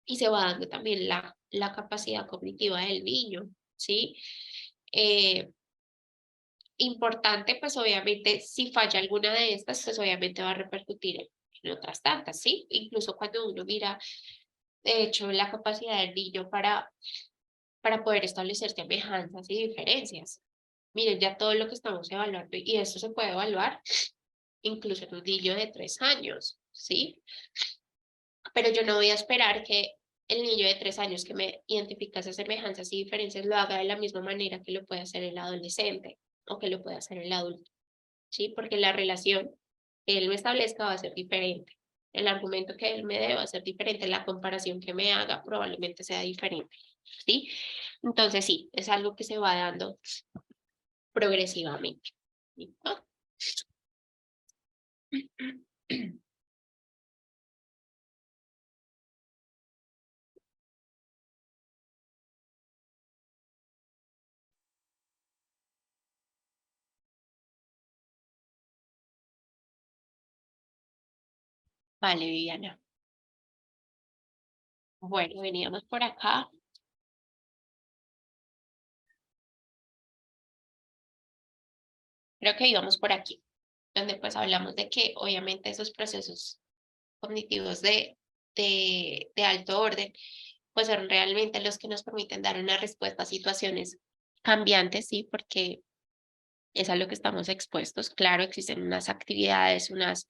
y se va dando también la capacidad cognitiva del niño, ¿sí? Eh, Importante, pues obviamente, si falla alguna de estas, pues obviamente va a repercutir en otras tantas, ¿sí? Incluso cuando uno mira, de hecho, la capacidad del niño para poder establecer semejanzas y diferencias. Miren, ya todo lo que estamos evaluando, y esto se puede evaluar incluso en un niño de 3 años, ¿sí? Pero yo no voy a esperar que el niño de 3 años que me identifica esas semejanzas y diferencias lo haga de la misma manera que lo puede hacer el adolescente o que lo puede hacer el adulto, ¿sí? Porque la relación que él me establezca va a ser diferente. El argumento que él me dé va a ser diferente, la comparación que me haga probablemente sea diferente, ¿sí? Entonces sí, es algo que se va dando progresivamente. ¿Listo? Vale, Viviana. Bueno, veníamos por acá. Creo que íbamos por aquí, donde pues hablamos de que obviamente esos procesos cognitivos de alto orden, pues son realmente los que nos permiten dar una respuesta a situaciones cambiantes, ¿sí? Porque es a lo que estamos expuestos. Claro, existen unas actividades, unas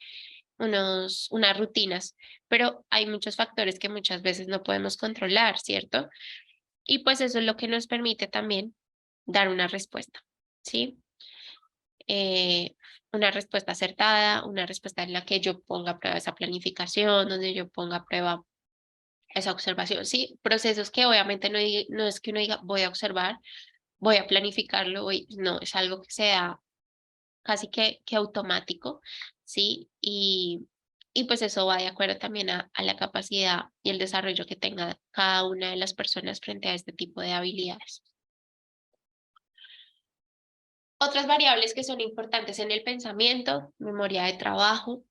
rutinas, pero hay muchos factores que muchas veces no podemos controlar, ¿cierto? Y pues eso es lo que nos permite también dar una respuesta, ¿sí? eh, una respuesta acertada, una respuesta en la que yo ponga a prueba esa planificación, donde yo ponga a prueba esa observación. Sí, procesos que obviamente no es que uno diga voy a observar, voy a planificarlo, no, es algo que sea casi que automático, ¿sí? Y pues eso va de acuerdo también a la capacidad y el desarrollo que tenga cada una de las personas frente a este tipo de habilidades. Otras variables que son importantes en el pensamiento, memoria de trabajo,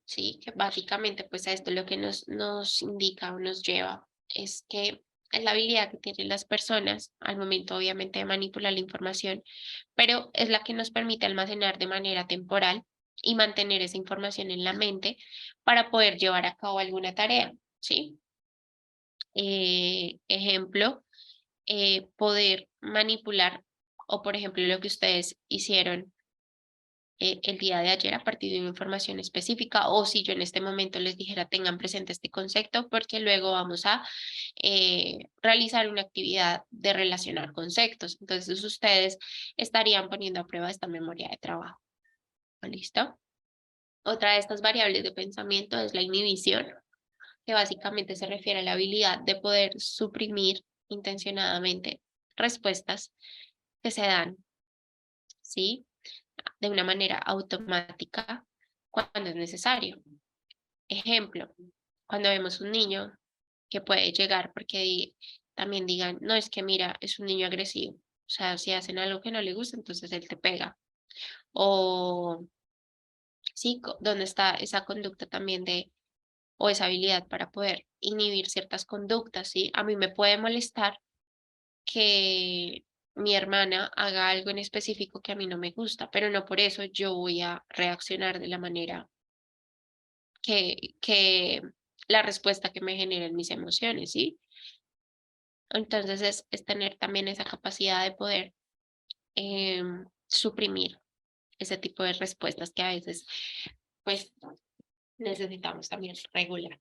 sí, que básicamente pues a esto lo que nos indica o nos lleva es que es la habilidad que tienen las personas al momento obviamente de manipular la información, pero es la que nos permite almacenar de manera temporal y mantener esa información en la mente para poder llevar a cabo alguna tarea, ¿sí? Ejemplo, poder manipular o por ejemplo lo que ustedes hicieron el día de ayer a partir de una información específica o si yo en este momento les dijera tengan presente este concepto porque luego vamos a realizar una actividad de relacionar conceptos. Entonces ustedes estarían poniendo a prueba esta memoria de trabajo. ¿Listo? Otra de estas variables de pensamiento es la inhibición, que básicamente se refiere a la habilidad de poder suprimir intencionadamente respuestas que se dan, ¿sí? De una manera automática cuando es necesario. Ejemplo, cuando vemos un niño que puede llegar porque también digan, no, es que mira, es un niño agresivo. O sea, si hacen algo que no le gusta, entonces él te pega. O sí, donde está esa conducta también o esa habilidad para poder inhibir ciertas conductas, ¿sí? A mí me puede molestar que mi hermana haga algo en específico que a mí no me gusta, pero no por eso yo voy a reaccionar de la manera que la respuesta que me generen mis emociones, ¿sí? Entonces es tener también esa capacidad de poder suprimir ese tipo de respuestas que a veces pues necesitamos también regular.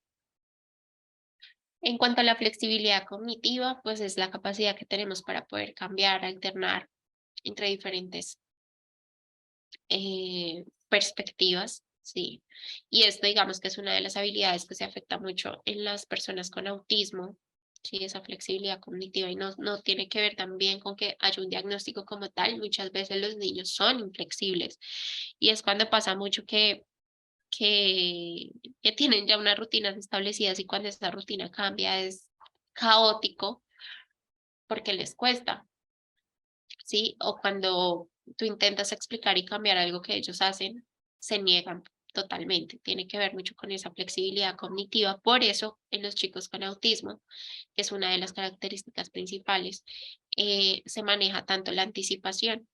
En cuanto a la flexibilidad cognitiva, pues es la capacidad que tenemos para poder cambiar, alternar entre diferentes perspectivas, sí. Y esto digamos que es una de las habilidades que se afecta mucho en las personas con autismo, sí, esa flexibilidad cognitiva y no tiene que ver también con que haya un diagnóstico como tal, muchas veces los niños son inflexibles y es cuando pasa mucho que, que tienen ya unas rutinas establecidas y cuando esa rutina cambia es caótico porque les cuesta, ¿sí? O cuando tú intentas explicar y cambiar algo que ellos hacen, se niegan totalmente. Tiene que ver mucho con esa flexibilidad cognitiva. Por eso, en los chicos con autismo, que es una de las características principales, se maneja tanto la anticipación,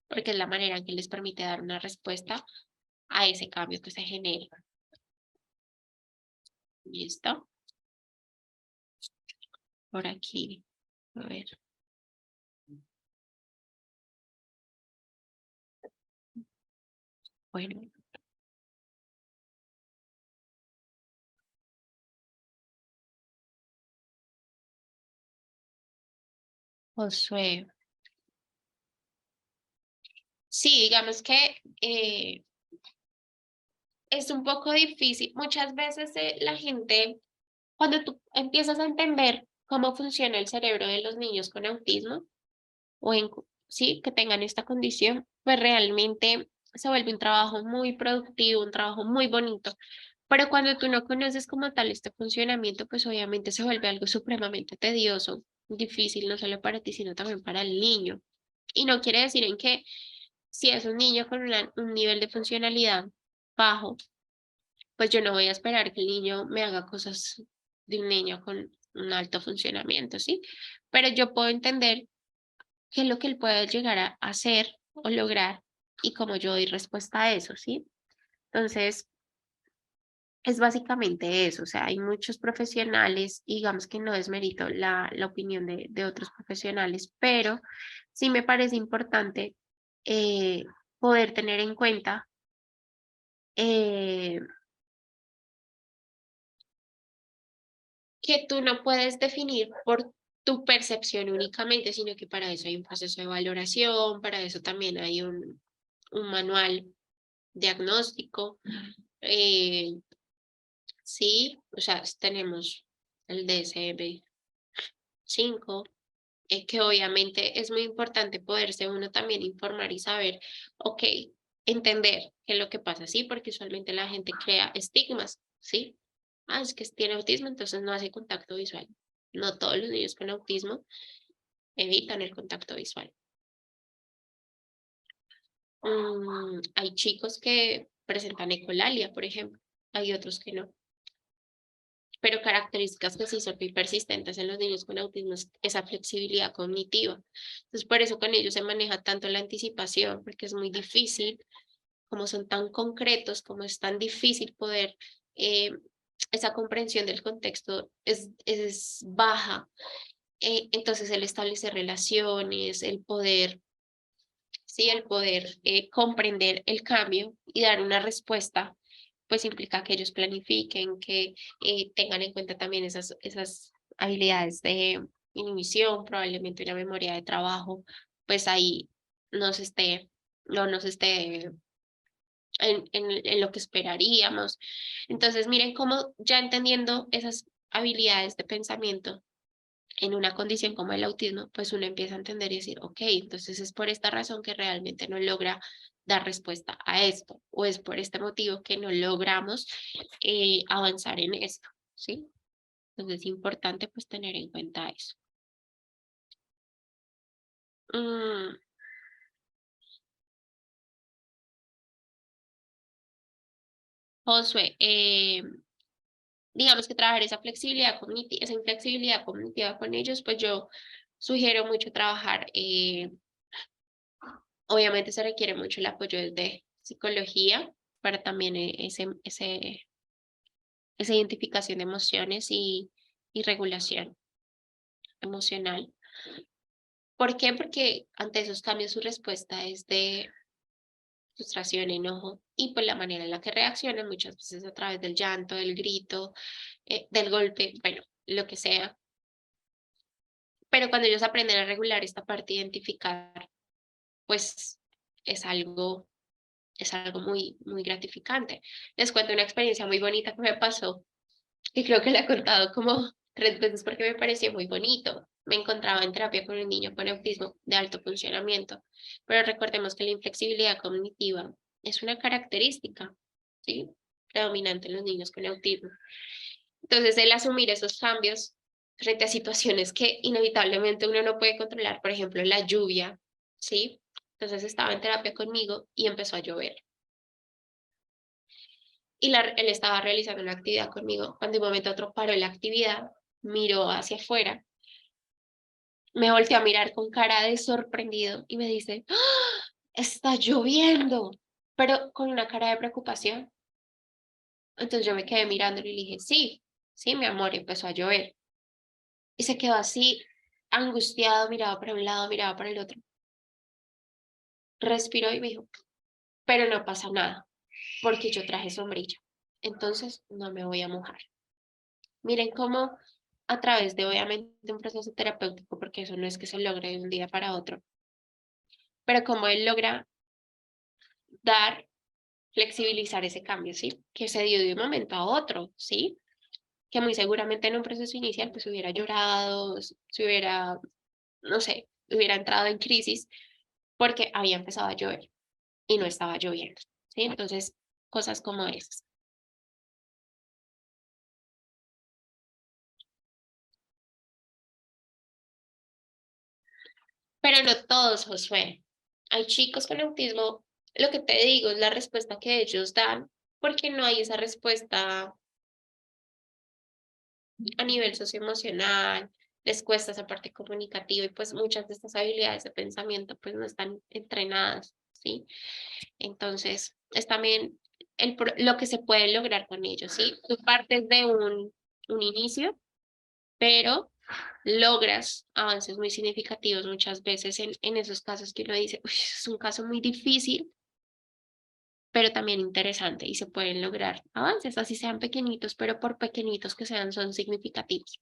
porque es la manera en que les permite dar una respuesta a ese cambio que se genera. ¿Listo? Por aquí. A ver. Bueno. Josué. Sí, digamos que es un poco difícil. Muchas veces la gente, cuando tú empiezas a entender cómo funciona el cerebro de los niños con autismo, o sí, que tengan esta condición, pues realmente se vuelve un trabajo muy productivo, un trabajo muy bonito. Pero cuando tú no conoces como tal este funcionamiento, pues obviamente se vuelve algo supremamente tedioso, difícil, no solo para ti, sino también para el niño. Y no quiere decir en que si es un niño con un nivel de funcionalidad bajo, pues yo no voy a esperar que el niño me haga cosas de un niño con un alto funcionamiento, ¿sí? Pero yo puedo entender qué es lo que él puede llegar a hacer o lograr y cómo yo doy respuesta a eso, ¿sí? Entonces, es básicamente eso, o sea, hay muchos profesionales, y digamos que no desmerito la opinión de otros profesionales, pero sí me parece importante poder tener en cuenta eh, que tú no puedes definir por tu percepción únicamente, sino que para eso hay un proceso de valoración, para eso también hay un manual diagnóstico. eh, sí, o sea, tenemos el DSM-5, que obviamente es muy importante poderse uno también informar y saber, ok, entender qué es lo que pasa, sí, porque usualmente la gente crea estigmas, ¿sí? Ah, es que tiene autismo, entonces no hace contacto visual. No todos los niños con autismo evitan el contacto visual. Hay chicos que presentan ecolalia, por ejemplo, hay otros que no. Pero características que sí son muy persistentes en los niños con autismo es esa flexibilidad cognitiva. Entonces, por eso con ellos se maneja tanto la anticipación, porque es muy difícil, como son tan concretos, como es tan difícil poder, eh, esa comprensión del contexto es baja. Entonces, el establecer relaciones, el poder, sí, el poder comprender el cambio y dar una respuesta, pues implica que ellos planifiquen, que tengan en cuenta también esas habilidades de inhibición, probablemente una memoria de trabajo, pues ahí no nos esté en lo que esperaríamos. Entonces, miren cómo ya entendiendo esas habilidades de pensamiento en una condición como el autismo, pues uno empieza a entender y decir, ok, entonces es por esta razón que realmente no logra dar respuesta a esto, o es por este motivo que no logramos avanzar en esto, ¿sí? Entonces es importante pues tener en cuenta eso. Mm, Josué, digamos que trabajar esa inflexibilidad cognitiva con ellos, pues yo sugiero mucho trabajar, obviamente se requiere mucho el apoyo desde psicología para también esa identificación de emociones y regulación emocional. ¿Por qué? Porque ante esos cambios su respuesta es de frustración, enojo y pues la manera en la que reaccionan muchas veces a través del llanto, del grito, del golpe, bueno, lo que sea. Pero cuando ellos aprenden a regular esta parte, identificar, pues es algo, es algo muy, muy gratificante. Les cuento una experiencia muy bonita que me pasó y creo que le he contado como 3 veces porque me pareció muy bonito. Me encontraba en terapia con un niño con autismo de alto funcionamiento, pero recordemos que la inflexibilidad cognitiva es una característica, ¿sí? Predominante en los niños con autismo. Entonces, el asumir esos cambios frente a situaciones que inevitablemente uno no puede controlar, por ejemplo, la lluvia, ¿sí? Entonces estaba en terapia conmigo y empezó a llover. Y él estaba realizando una actividad conmigo. Cuando de un momento a otro paró la actividad, miró hacia afuera, me volteó a mirar con cara de sorprendido y me dice, ¡Ah! Está lloviendo, pero con una cara de preocupación. Entonces yo me quedé mirándolo y le dije, sí, sí, mi amor, empezó a llover. Y se quedó así, angustiado, miraba para un lado, miraba para el otro. Respiró y me dijo, pero no pasa nada, porque yo traje sombrilla. Entonces no me voy a mojar. Miren cómo a través de obviamente un proceso terapéutico, porque eso no es que se logre de un día para otro, pero cómo él logra dar, flexibilizar ese cambio, ¿sí? Que se dio de un momento a otro, ¿sí? Que muy seguramente en un proceso inicial pues hubiera llorado, se hubiera, no sé, hubiera entrado en crisis porque había empezado a llover y no estaba lloviendo, ¿sí? Entonces, cosas como esas. Pero no todos, Josué. Hay chicos con autismo, lo que te digo es la respuesta que ellos dan, porque no hay esa respuesta a nivel socioemocional, les cuesta esa parte comunicativa y pues muchas de estas habilidades de pensamiento pues no están entrenadas, ¿sí? Entonces, es también lo que se puede lograr con ellos, ¿sí? Tú partes de un inicio, pero logras avances muy significativos muchas veces en esos casos que uno dice, "Uy, es un caso muy difícil, pero también interesante y se pueden lograr avances, así sean pequeñitos, pero por pequeñitos que sean, son significativos.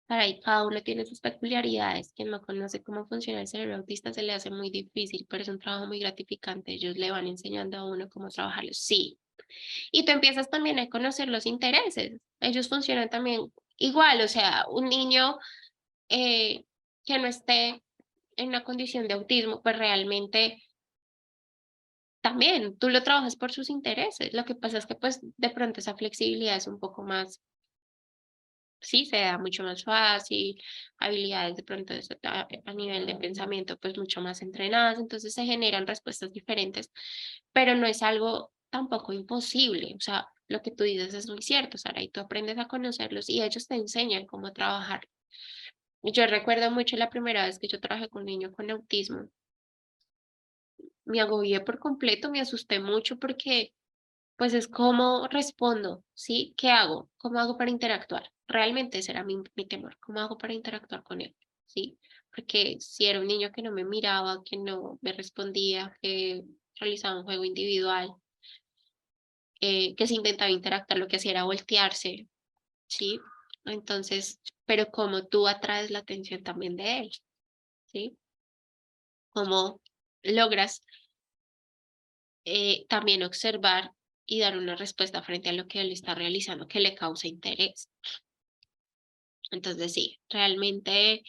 Para ahí cada uno tiene sus peculiaridades. Quien no conoce cómo funciona el cerebro autista se le hace muy difícil, pero es un trabajo muy gratificante. Ellos le van enseñando a uno cómo trabajarlo. Sí. Y tú empiezas también a conocer los intereses. Ellos funcionan también igual. O sea, un niño eh, que no esté en una condición de autismo, pues realmente también tú lo trabajas por sus intereses. Lo que pasa es que pues de pronto esa flexibilidad es un poco más, sí, se da mucho más fácil, habilidades de pronto a nivel de pensamiento pues mucho más entrenadas, entonces se generan respuestas diferentes, pero no es algo tampoco imposible, o sea, lo que tú dices es muy cierto, Sara, y tú aprendes a conocerlos y ellos te enseñan cómo trabajar. Yo recuerdo mucho la primera vez que yo trabajé con un niño con autismo, me agobié por completo, me asusté mucho porque pues es cómo respondo, ¿sí? ¿Qué hago? ¿Cómo hago para interactuar? Realmente ese era mi temor, ¿cómo hago para interactuar con él? ¿Sí? Porque si era un niño que no me miraba, que no me respondía, que realizaba un juego individual, que se intentaba interactuar, lo que hacía era voltearse, ¿sí? Entonces, pero cómo tú atraes la atención también de él, ¿sí? Cómo logras también observar y dar una respuesta frente a lo que él está realizando que le causa interés. Entonces, sí, realmente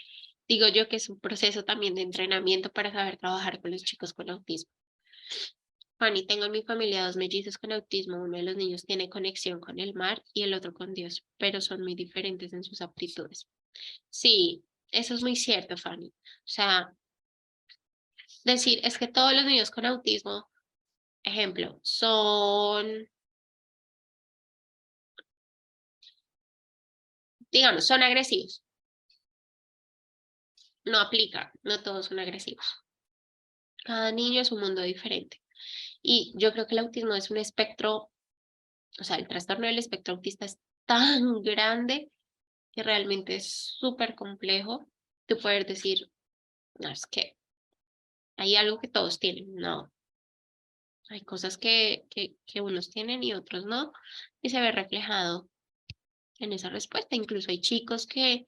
digo yo que es un proceso también de entrenamiento para saber trabajar con los chicos con autismo. Fanny, tengo en mi familia dos mellizos con autismo. Uno de los niños tiene conexión con el mar y el otro con Dios, pero son muy diferentes en sus aptitudes. Sí, eso es muy cierto, Fanny. O sea, decir es que todos los niños con autismo, ejemplo, son, digamos, son agresivos. No aplica, no todos son agresivos. Cada niño es un mundo diferente. Y yo creo que el autismo es un espectro, o sea, el trastorno del espectro autista es tan grande que realmente es súper complejo. Tú puedes decir, no, es que hay algo que todos tienen. No, hay cosas que unos tienen y otros no, y se ve reflejado en esa respuesta. Incluso hay chicos que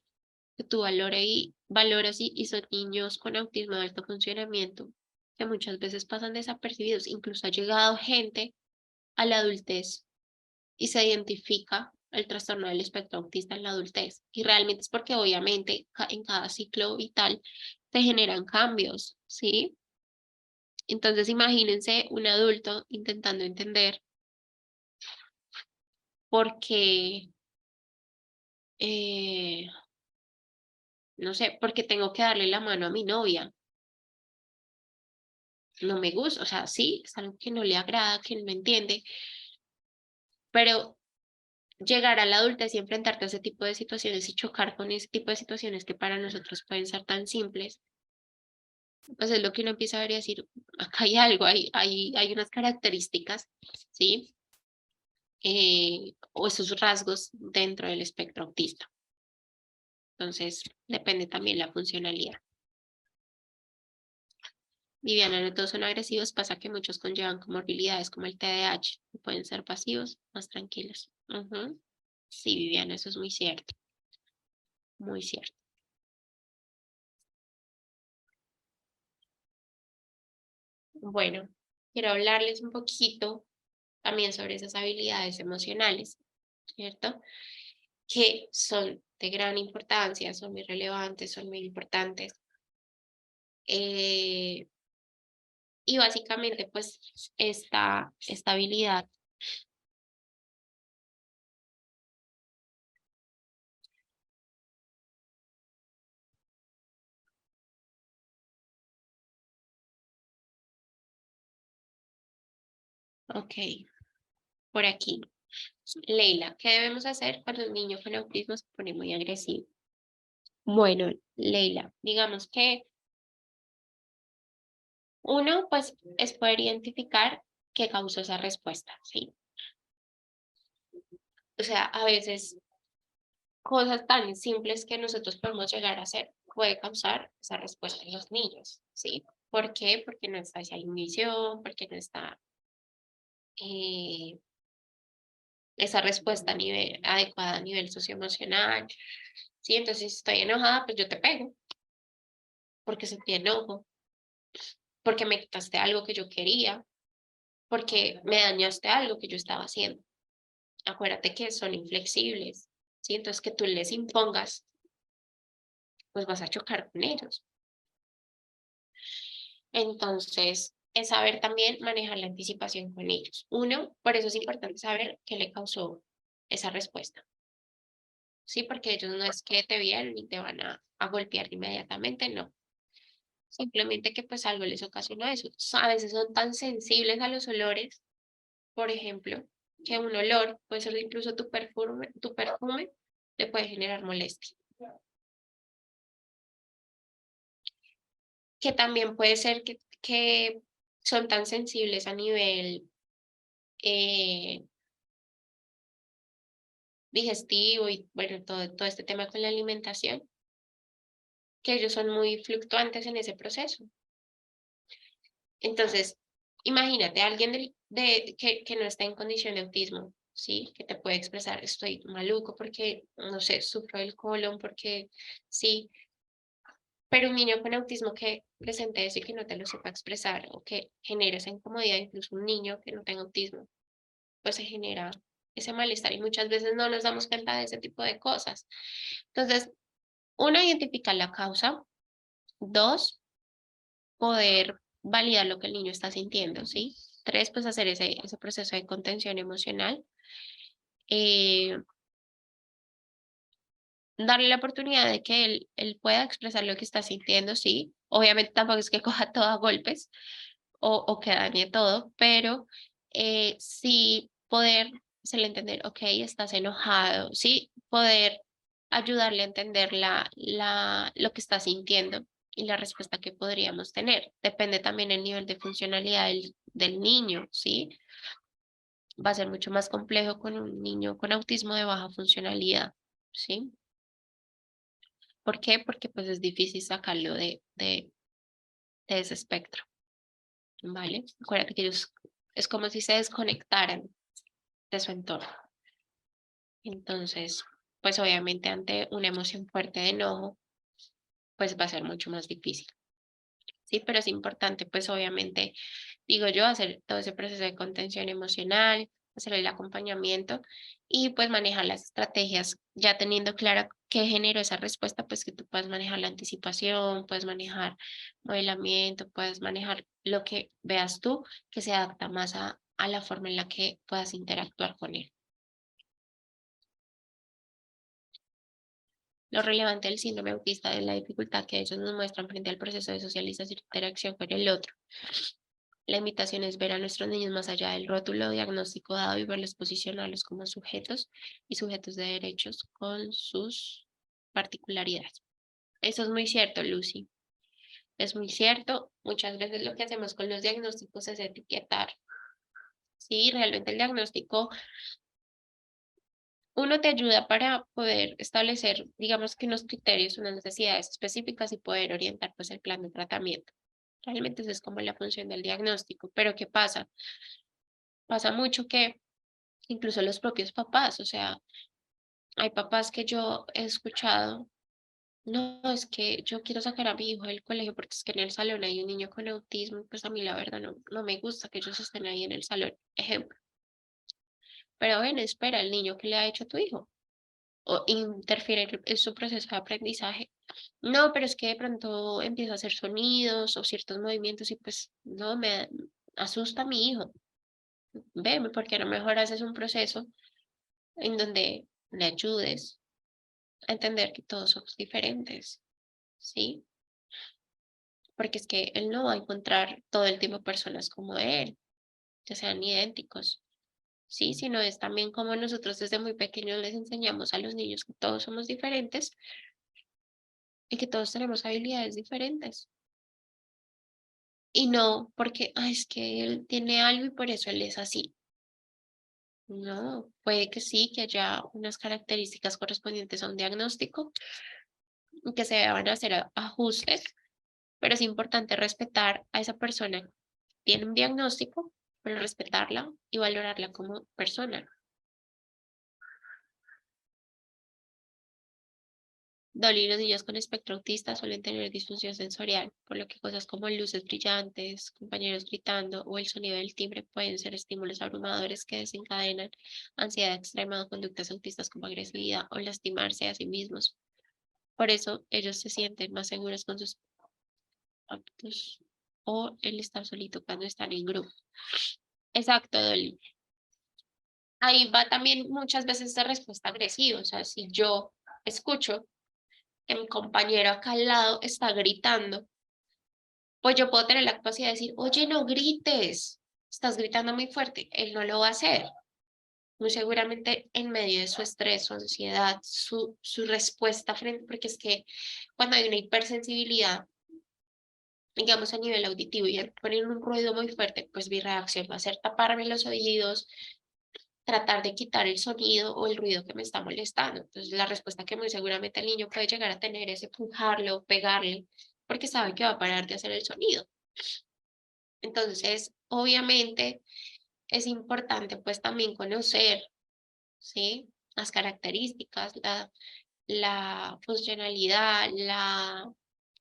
tú valoras y son niños con autismo de alto funcionamiento, que muchas veces pasan desapercibidos. Incluso ha llegado gente a la adultez y se identifica el trastorno del espectro autista en la adultez. Y realmente es porque obviamente en cada ciclo vital se generan cambios, ¿sí? Entonces imagínense un adulto intentando entender por qué No sé, porque tengo que darle la mano a mi novia. No me gusta, o sea, sí, es algo que no le agrada, que no entiende, pero llegar a la adultez y enfrentarte a ese tipo de situaciones y chocar con ese tipo de situaciones que para nosotros pueden ser tan simples, pues es lo que uno empieza a ver y decir, acá hay algo, hay unas características, ¿sí? O esos rasgos dentro del espectro autista. Entonces, depende también la funcionalidad. Viviana, no todos son agresivos, pasa que muchos conllevan comorbilidades como el TDAH, pueden ser pasivos, más tranquilos. Ujú. Sí, Viviana, eso es muy cierto, muy cierto. Bueno, quiero hablarles un poquito también sobre esas habilidades emocionales, ¿cierto? Que son de gran importancia, son muy relevantes, son muy importantes. Eh, y básicamente, pues, esta habilidad, ok, por aquí. Leila, ¿qué debemos hacer cuando un niño con autismo se pone muy agresivo? Bueno, Leila, digamos que uno, pues, es poder identificar qué causó esa respuesta, ¿sí? O sea, a veces cosas tan simples que nosotros podemos llegar a hacer puede causar esa respuesta en los niños, ¿sí? ¿Por qué? Porque no está esa inhibición, porque no está eh, esa respuesta a nivel, adecuada a nivel socioemocional, ¿sí? Entonces, si estoy enojada, pues yo te pego, porque sentí enojo, porque me quitaste algo que yo quería, porque me dañaste algo que yo estaba haciendo. Acuérdate que son inflexibles, ¿sí? Entonces, que tú les impongas, pues vas a chocar con ellos. Entonces, es saber también manejar la anticipación con ellos. Uno, por eso es importante saber qué le causó esa respuesta. Sí, porque ellos no es que te vieron y te van a golpear inmediatamente, no. Simplemente que pues algo les ocasionó eso. A veces son tan sensibles a los olores, por ejemplo, que un olor, puede ser incluso tu perfume le puede generar molestia. Que también puede ser que son tan sensibles a nivel eh, digestivo y bueno, todo este tema con la alimentación, que ellos son muy fluctuantes en ese proceso. Entonces, imagínate a alguien que no está en condición de autismo, ¿sí? Que te puede expresar, estoy maluco porque, no sé, sufro del colon, porque sí, pero un niño con autismo que presente eso y que no te lo sepa expresar o que genere esa incomodidad, incluso un niño que no tenga autismo, pues se genera ese malestar y muchas veces no nos damos cuenta de ese tipo de cosas. Entonces, uno, identificar la causa. Dos, poder validar lo que el niño está sintiendo, ¿sí? Tres, pues hacer ese proceso de contención emocional. Eh, darle la oportunidad de que él pueda expresar lo que está sintiendo, sí. Obviamente tampoco es que coja todo a golpes o que dañe todo, pero sí poder hacerle entender, ok, estás enojado, sí, poder ayudarle a entender lo que está sintiendo y la respuesta que podríamos tener. Depende también el nivel de funcionalidad del niño, ¿sí? Va a ser mucho más complejo con un niño con autismo de baja funcionalidad, ¿sí? ¿Por qué? Porque pues es difícil sacarlo de ese espectro, ¿vale? Acuérdate que ellos es como si se desconectaran de su entorno. Entonces, pues obviamente ante una emoción fuerte de enojo, pues va a ser mucho más difícil. Sí, pero es importante, pues obviamente, digo yo, hacer todo ese proceso de contención emocional, hacer el acompañamiento y pues manejar las estrategias, ya teniendo clara qué generó esa respuesta, pues que tú puedas manejar la anticipación, puedes manejar modelamiento, puedes manejar lo que veas tú que se adapta más a la forma en la que puedas interactuar con él. Lo relevante del síndrome autista es la dificultad que ellos nos muestran frente al proceso de socialización e interacción con el otro. La invitación es ver a nuestros niños más allá del rótulo diagnóstico dado y verlos posicionarlos como sujetos y sujetos de derechos con sus particularidades. Eso es muy cierto, Lucy. Es muy cierto. Muchas veces lo que hacemos con los diagnósticos es etiquetar. Sí, realmente el diagnóstico, uno te ayuda para poder establecer, digamos que unos criterios, unas necesidades específicas y poder orientar pues el plan de tratamiento. Realmente esa es como la función del diagnóstico. Pero ¿qué pasa? Pasa mucho que incluso los propios papás, o sea, hay papás que yo he escuchado, no, es que yo quiero sacar a mi hijo del colegio porque es que en el salón hay un niño con autismo, pues a mí la verdad no me gusta que ellos estén ahí en el salón, ejemplo. Pero ven, espera, el niño que le ha hecho a tu hijo o interfiere en su proceso de aprendizaje. No, pero es que de pronto empieza a hacer sonidos o ciertos movimientos y pues no, me asusta a mi hijo. Ven, porque a lo mejor haces un proceso en donde le ayudes a entender que todos somos diferentes, ¿sí? Porque es que él no va a encontrar todo el tiempo personas como él, que sean idénticos, ¿sí? Sino es también como nosotros desde muy pequeños les enseñamos a los niños que todos somos diferentes y que todos tenemos habilidades diferentes. Y no porque, "Ay, es que él tiene algo y por eso él es así". No, puede que sí, que haya unas características correspondientes a un diagnóstico y que se deban hacer ajustes, pero es importante respetar a esa persona que tiene un diagnóstico, pero respetarla y valorarla como persona. Dolly, los niños con espectro autista suelen tener disfunción sensorial, por lo que cosas como luces brillantes, compañeros gritando o el sonido del timbre pueden ser estímulos abrumadores que desencadenan ansiedad extrema o conductas autistas como agresividad o lastimarse a sí mismos. Por eso ellos se sienten más seguros con sus actos o el estar solito cuando están en grupo. Exacto, Dolly. Ahí va también muchas veces de respuesta agresiva. O sea, si yo escucho que mi compañero acá al lado está gritando, pues yo puedo tener la capacidad de decir, oye, no grites, estás gritando muy fuerte. Él no lo va a hacer. Muy seguramente en medio de su estrés, su ansiedad, su respuesta frente, porque es que cuando hay una hipersensibilidad, digamos a nivel auditivo y ponen un ruido muy fuerte, pues mi reacción va a ser taparme los oídos, tratar de quitar el sonido o el ruido que me está molestando. Entonces, la respuesta que muy seguramente el niño puede llegar a tener es empujarlo, pegarle, porque sabe que va a parar de hacer el sonido. Entonces, obviamente, es importante pues también conocer, ¿sí? Las características, la funcionalidad,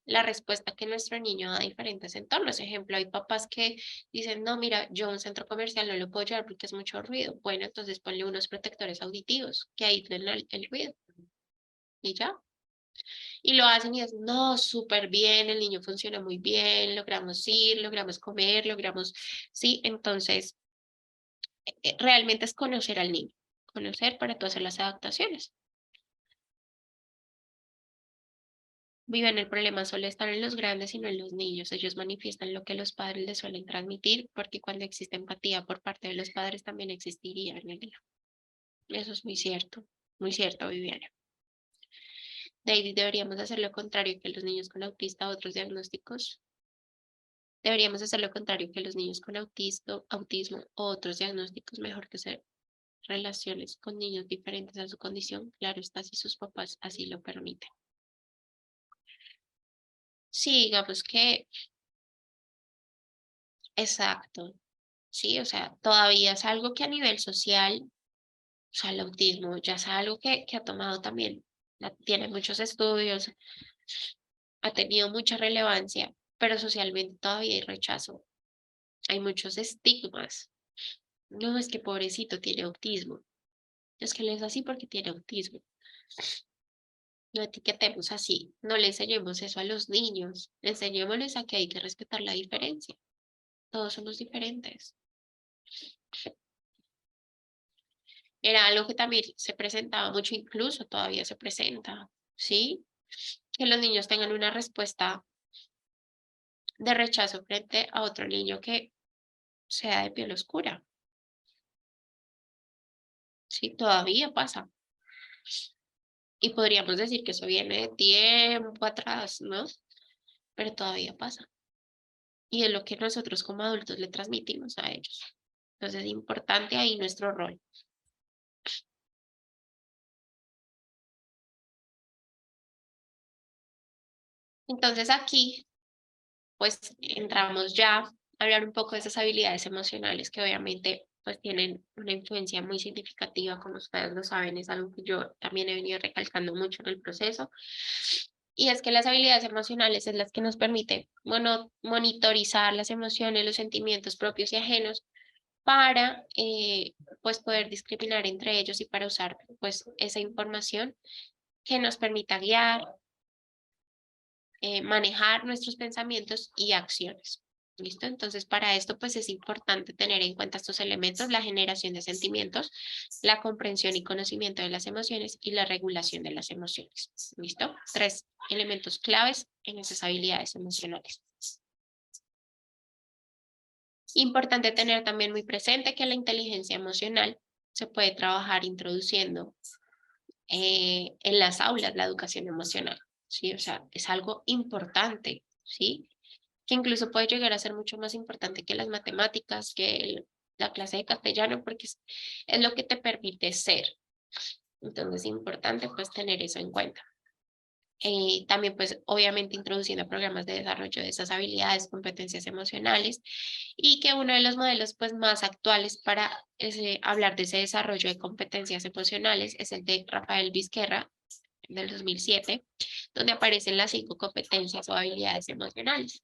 la respuesta que nuestro niño da a diferentes entornos. Ejemplo, hay papás que dicen, no, mira, yo a un centro comercial no lo puedo llevar porque es mucho ruido. Bueno, entonces ponle unos protectores auditivos que aíslen el ruido y ya. Y lo hacen y dicen, no, súper bien, el niño funciona muy bien, logramos ir, logramos comer, logramos, sí, entonces realmente es conocer al niño, conocer para tú hacer las adaptaciones. Viven el problema suele estar en los grandes y no en los niños. Ellos manifiestan lo que los padres les suelen transmitir, porque cuando existe empatía por parte de los padres también existiría en el niño. Eso es muy cierto, Viviana. David, deberíamos hacer lo contrario que los niños con autista o otros diagnósticos. Deberíamos hacer lo contrario que los niños con autismo o otros diagnósticos, mejor que hacer relaciones con niños diferentes a su condición. Claro está, si sus papás así lo permiten. Sí, digamos que, exacto. Sí, o sea, todavía es algo que a nivel social, o sea, el autismo ya es algo que ha tomado también, tiene muchos estudios, ha tenido mucha relevancia, pero socialmente todavía hay rechazo, hay muchos estigmas. No es que pobrecito tiene autismo, es que él es así porque tiene autismo. No etiquetemos así, no le enseñemos eso a los niños, enseñémosles a que hay que respetar la diferencia. Todos somos diferentes. Era algo que también se presentaba mucho, incluso todavía se presenta. ¿sí? Que los niños tengan una respuesta de rechazo frente a otro niño que sea de piel oscura, ¿sí? Todavía pasa. Y podríamos decir que eso viene de tiempo atrás, ¿no? Pero todavía pasa. Y es lo que nosotros como adultos le transmitimos a ellos. Entonces es importante ahí nuestro rol. Entonces aquí, pues entramos ya a hablar un poco de esas habilidades emocionales que obviamente pues tienen una influencia muy significativa, como ustedes lo saben, es algo que yo también he venido recalcando mucho en el proceso. Y es que las habilidades emocionales es las que nos permiten, bueno, monitorizar las emociones, los sentimientos propios y ajenos para pues poder discriminar entre ellos y para usar pues esa información que nos permita guiar, manejar nuestros pensamientos y acciones. ¿Listo? Entonces, para esto, pues es importante tener en cuenta estos elementos: la generación de sentimientos, la comprensión y conocimiento de las emociones y la regulación de las emociones. ¿Listo? 3 elementos claves en esas habilidades emocionales. Importante tener también muy presente que la inteligencia emocional se puede trabajar introduciendo en las aulas la educación emocional, ¿sí? O sea, es algo importante, ¿sí? Que incluso puede llegar a ser mucho más importante que las matemáticas, que la clase de castellano, porque es lo que te permite ser. Entonces es importante pues tener eso en cuenta. También pues obviamente introduciendo programas de desarrollo de esas habilidades, competencias emocionales, y que uno de los modelos pues más actuales para hablar de ese desarrollo de competencias emocionales es el de Rafael Vizquerra del 2007, donde aparecen las 5 competencias o habilidades emocionales,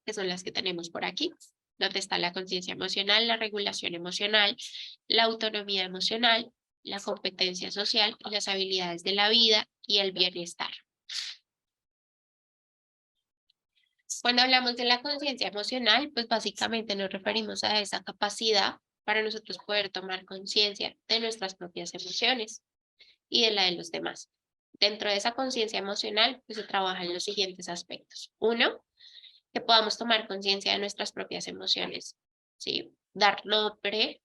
que son las que tenemos por aquí, donde está la conciencia emocional, la regulación emocional, la autonomía emocional, la competencia social y las habilidades de la vida y el bienestar. Cuando hablamos de la conciencia emocional, pues básicamente nos referimos a esa capacidad para nosotros poder tomar conciencia de nuestras propias emociones y de la de los demás. Dentro de esa conciencia emocional, pues se trabajan los siguientes aspectos. Uno, que podamos tomar conciencia de nuestras propias emociones, ¿sí? Dar nombre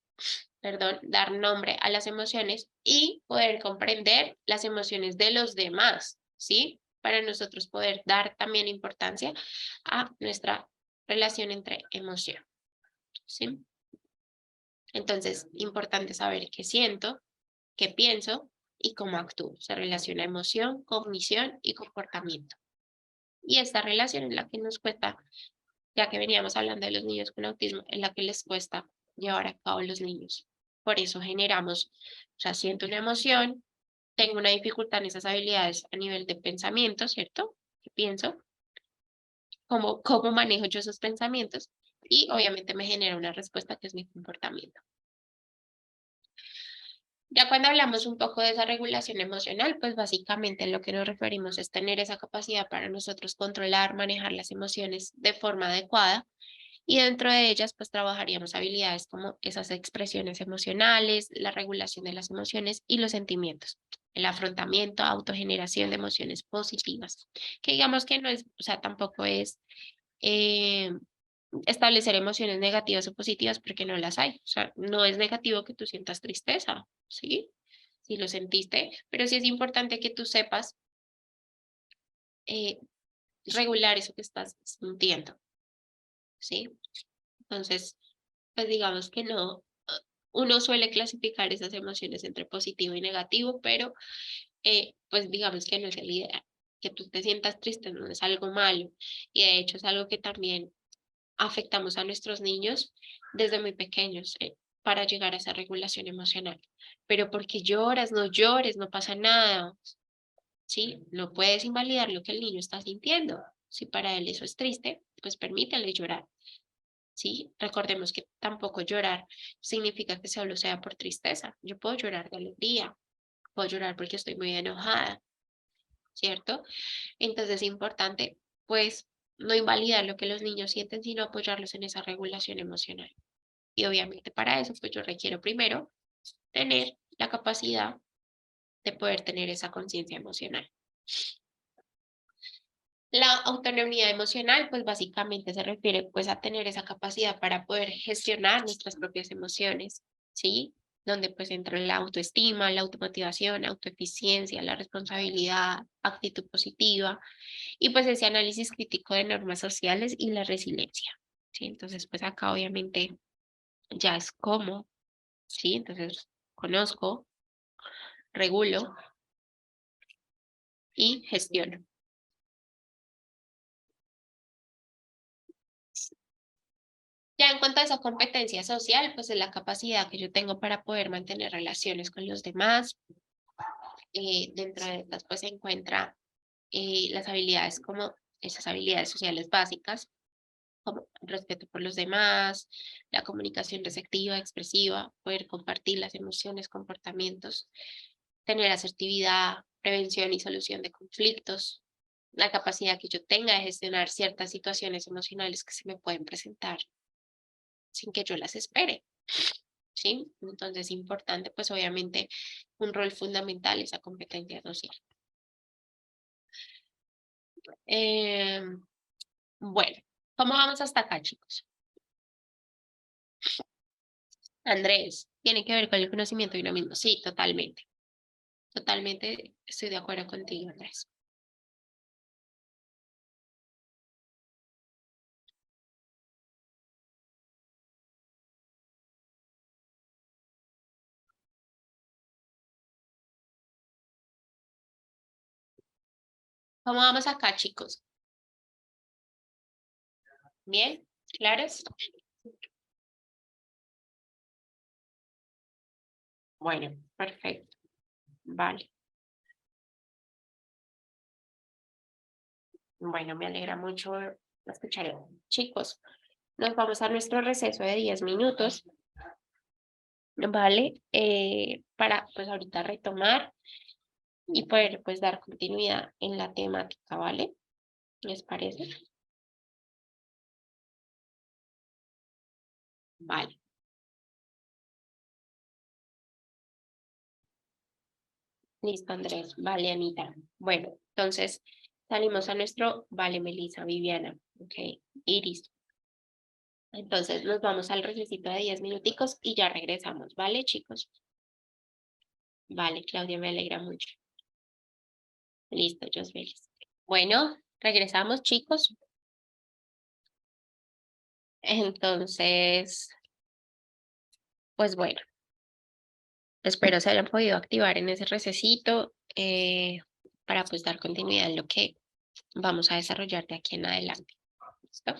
a las emociones y poder comprender las emociones de los demás, ¿sí? Para nosotros poder dar también importancia a nuestra relación entre emoción, ¿sí? Entonces, importante saber qué siento, qué pienso y cómo actúo. Se relaciona emoción, cognición y comportamiento. Y esta relación es la que nos cuesta, ya que veníamos hablando de los niños con autismo, es la que les cuesta llevar a cabo los niños. Por eso generamos, o sea, siento una emoción, tengo una dificultad en esas habilidades a nivel de pensamiento, ¿cierto? ¿Qué pienso? ¿Cómo manejo yo esos pensamientos? Y obviamente me genera una respuesta que es mi comportamiento. Ya cuando hablamos un poco de esa regulación emocional, pues básicamente lo que nos referimos es tener esa capacidad para nosotros controlar, manejar las emociones de forma adecuada, y dentro de ellas pues trabajaríamos habilidades como esas expresiones emocionales, la regulación de las emociones y los sentimientos, el afrontamiento, autogeneración de emociones positivas, que digamos que no es, o sea, tampoco es eh, establecer emociones negativas o positivas porque no las hay. O sea, no es negativo que tú sientas tristeza, ¿sí? Si lo sentiste, pero sí es importante que tú sepas eh, regular eso que estás sintiendo, ¿sí? Entonces, pues digamos que no, uno suele clasificar esas emociones entre positivo y negativo, pero pues digamos que no es el ideal. Que tú te sientas triste no es algo malo, y de hecho es algo que también afectamos a nuestros niños desde muy pequeños para llegar a esa regulación emocional. Pero porque lloras, no llores, no pasa nada, ¿sí? No puedes invalidar lo que el niño está sintiendo. Si para él eso es triste, pues permítele llorar, ¿sí? Recordemos que tampoco llorar significa que solo sea por tristeza. Yo puedo llorar de alegría, puedo llorar porque estoy muy enojada, ¿cierto? Entonces es importante, pues, no invalidar lo que los niños sienten, sino apoyarlos en esa regulación emocional. Y obviamente para eso, pues yo requiero primero tener la capacidad de poder tener esa conciencia emocional. La autonomía emocional, pues básicamente se refiere pues a tener esa capacidad para poder gestionar nuestras propias emociones, ¿sí? Donde pues entra la autoestima, la automotivación, autoeficiencia, la responsabilidad, actitud positiva y pues ese análisis crítico de normas sociales y la resiliencia, ¿sí? Entonces pues acá obviamente ya es cómo, ¿sí? Entonces conozco, regulo y gestiono. Ya en cuanto a esa competencia social, pues es la capacidad que yo tengo para poder mantener relaciones con los demás. Dentro de estas, pues se encuentra las habilidades como esas habilidades sociales básicas, como el respeto por los demás, la comunicación receptiva, expresiva, poder compartir las emociones, comportamientos, tener asertividad, prevención y solución de conflictos, la capacidad que yo tenga de gestionar ciertas situaciones emocionales que se me pueden presentar sin que yo las espere, ¿sí? Entonces es importante, pues obviamente, un rol fundamental esa competencia social. Bueno, ¿cómo vamos hasta acá, chicos? Andrés, tiene que ver con el conocimiento de uno mismo. Sí, totalmente. Totalmente estoy de acuerdo contigo, Andrés. ¿Cómo vamos acá, chicos? ¿Bien? ¿Claros? Bueno, perfecto. Vale. Bueno, me alegra mucho escuchar. Chicos, nos vamos a nuestro receso de 10 minutos, ¿vale? Para pues ahorita retomar y poder pues dar continuidad en la temática, ¿vale? ¿Les parece? Vale. Listo, Andrés. Vale, Anita. Bueno, entonces salimos a nuestro, vale, Melissa, Viviana, ok, Iris. Entonces nos vamos al recesito de 10 minuticos y ya regresamos, ¿vale, chicos? Vale, Claudia, me alegra mucho. Listo, yo feliz. Bueno, regresamos, chicos. Entonces, pues bueno, espero se hayan podido activar en ese recesito para pues dar continuidad en lo que vamos a desarrollar de aquí en adelante. ¿Listo?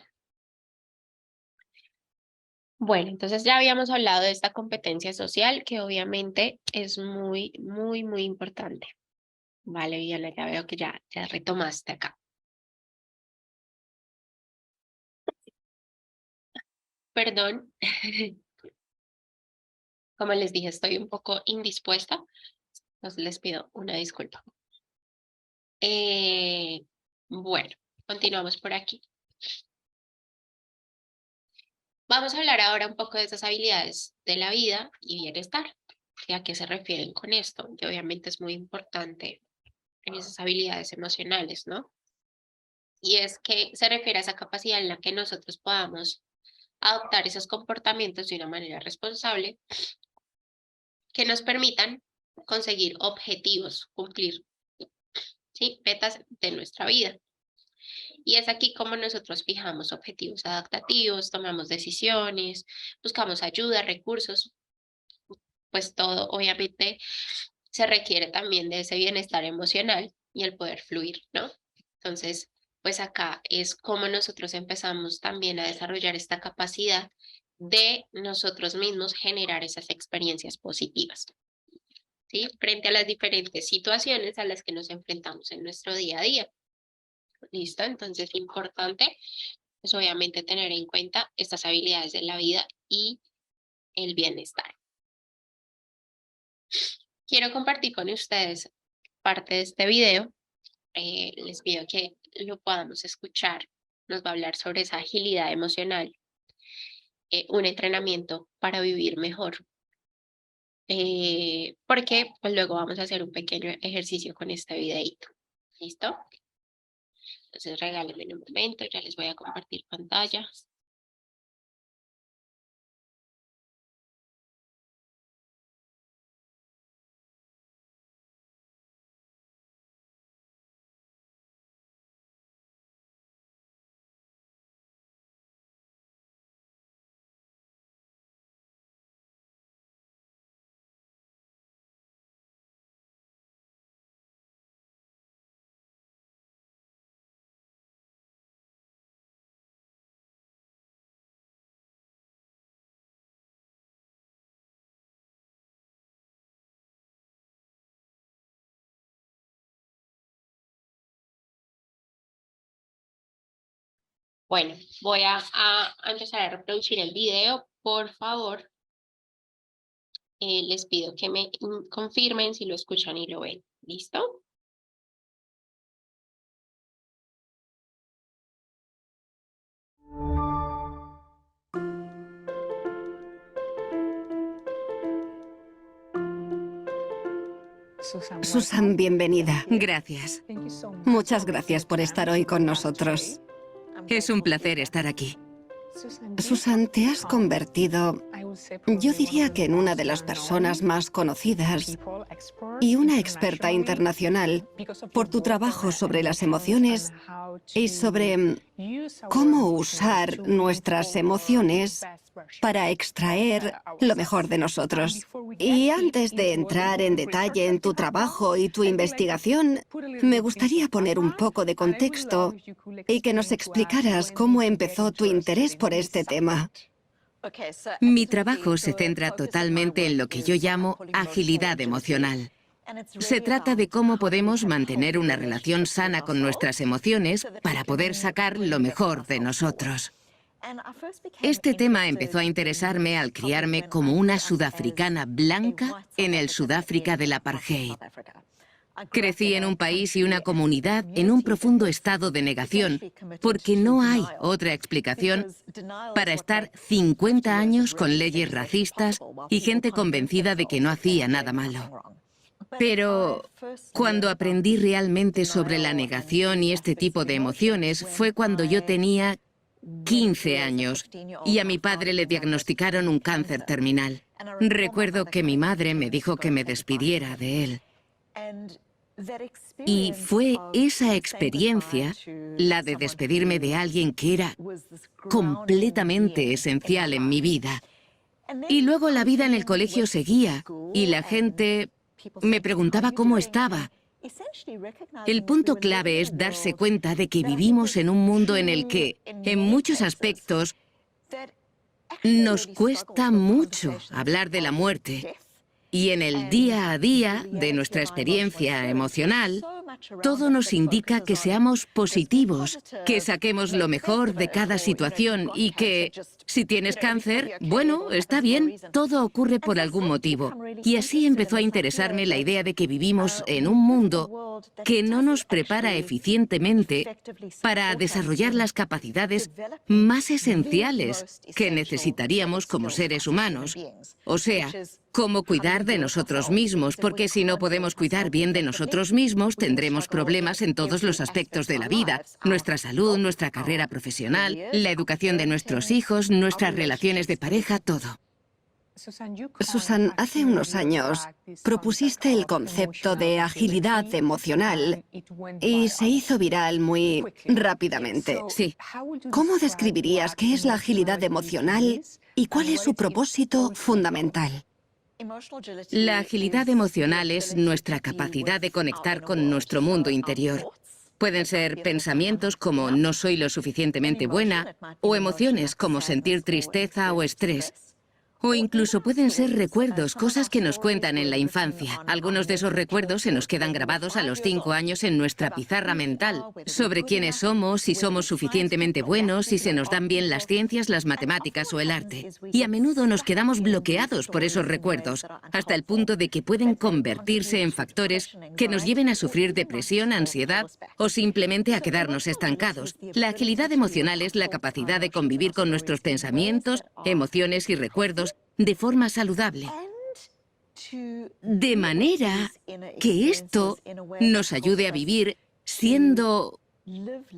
Bueno, entonces ya habíamos hablado de esta competencia social que obviamente es muy, muy, muy importante. Vale, Viviana, ya veo que ya retomaste acá. Perdón, como les dije, estoy un poco indispuesta, entonces les pido una disculpa. Eh, bueno, continuamos por aquí. Vamos a hablar ahora un poco de esas habilidades de la vida y bienestar. ¿Y a qué se refieren con esto? Que obviamente es muy importante en esas habilidades emocionales, ¿no? Y es que se refiere a esa capacidad en la que nosotros podamos adoptar esos comportamientos de una manera responsable que nos permitan conseguir objetivos, cumplir, ¿sí? Metas de nuestra vida. Y es aquí como nosotros fijamos objetivos adaptativos, tomamos decisiones, buscamos ayuda, recursos, pues todo obviamente se requiere también de ese bienestar emocional y el poder fluir, ¿no? Entonces, pues acá es como nosotros empezamos también a desarrollar esta capacidad de nosotros mismos generar esas experiencias positivas, ¿sí? Frente a las diferentes situaciones a las que nos enfrentamos en nuestro día a día. ¿Listo? Entonces, importante, pues obviamente tener en cuenta estas habilidades de la vida y el bienestar. Quiero compartir con ustedes parte de este video. Les pido que lo podamos escuchar. Nos va a hablar sobre esa agilidad emocional, un entrenamiento para vivir mejor. porque pues luego vamos a hacer un pequeño ejercicio con este videito. ¿Listo? Entonces regálenme un momento, ya les voy a compartir pantalla. Bueno, voy a empezar a reproducir el video. Por favor, les pido que me confirmen si lo escuchan y lo ven. ¿Listo? Susan, bienvenida. Gracias. Muchas gracias por estar hoy con nosotros. Es un placer estar aquí. Susan, te has convertido, yo diría que en una de las personas más conocidas y una experta internacional por tu trabajo sobre las emociones y sobre cómo usar nuestras emociones para extraer lo mejor de nosotros. Y antes de entrar en detalle en tu trabajo y tu investigación, me gustaría poner un poco de contexto y que nos explicaras cómo empezó tu interés por este tema. Mi trabajo se centra totalmente en lo que yo llamo agilidad emocional. Se trata de cómo podemos mantener una relación sana con nuestras emociones para poder sacar lo mejor de nosotros. Este tema empezó a interesarme al criarme como una sudafricana blanca en el Sudáfrica del apartheid. Crecí en un país y una comunidad en un profundo estado de negación, porque no hay otra explicación para estar 50 años con leyes racistas y gente convencida de que no hacía nada malo. Pero cuando aprendí realmente sobre la negación y este tipo de emociones fue cuando yo tenía 15 años y a mi padre le diagnosticaron un cáncer terminal. Recuerdo que mi madre me dijo que me despidiera de él. Y fue esa experiencia, la de despedirme de alguien que era completamente esencial en mi vida. Y luego la vida en el colegio seguía y la gente me preguntaba cómo estaba. El punto clave es darse cuenta de que vivimos en un mundo en el que, en muchos aspectos, nos cuesta mucho hablar de la muerte. Y en el día a día de nuestra experiencia emocional, todo nos indica que seamos positivos, que saquemos lo mejor de cada situación y que, si tienes cáncer, bueno, está bien, todo ocurre por algún motivo. Y así empezó a interesarme la idea de que vivimos en un mundo que no nos prepara eficientemente para desarrollar las capacidades más esenciales que necesitaríamos como seres humanos. O sea, cómo cuidar de nosotros mismos, porque si no podemos cuidar bien de nosotros mismos, tendremos problemas en todos los aspectos de la vida, nuestra salud, nuestra carrera profesional, la educación de nuestros hijos, nuestras relaciones de pareja, todo. Susan, hace unos años propusiste el concepto de agilidad emocional y se hizo viral muy rápidamente. Sí. ¿Cómo describirías qué es la agilidad emocional y cuál es su propósito fundamental? La agilidad emocional es nuestra capacidad de conectar con nuestro mundo interior. Pueden ser pensamientos como no soy lo suficientemente buena, o emociones como sentir tristeza o estrés. O incluso pueden ser recuerdos, cosas que nos cuentan en la infancia. Algunos de esos recuerdos se nos quedan grabados a los 5 años en nuestra pizarra mental, sobre quiénes somos, si somos suficientemente buenos, si se nos dan bien las ciencias, las matemáticas o el arte. Y a menudo nos quedamos bloqueados por esos recuerdos, hasta el punto de que pueden convertirse en factores que nos lleven a sufrir depresión, ansiedad o simplemente a quedarnos estancados. La agilidad emocional es la capacidad de convivir con nuestros pensamientos, emociones y recuerdos de forma saludable. de manera que esto nos ayude a vivir siendo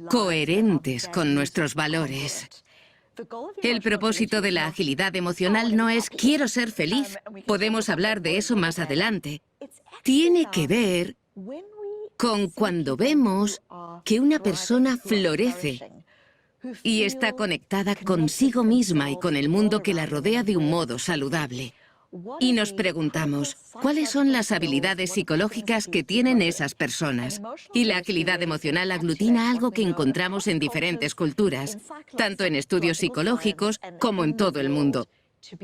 coherentes con nuestros valores. El propósito de la agilidad emocional no es quiero ser feliz. Podemos hablar de eso más adelante. Tiene que ver con cuando vemos que una persona florece y está conectada consigo misma y con el mundo que la rodea de un modo saludable. Y nos preguntamos, ¿cuáles son las habilidades psicológicas que tienen esas personas? Y la agilidad emocional aglutina algo que encontramos en diferentes culturas, tanto en estudios psicológicos como en todo el mundo,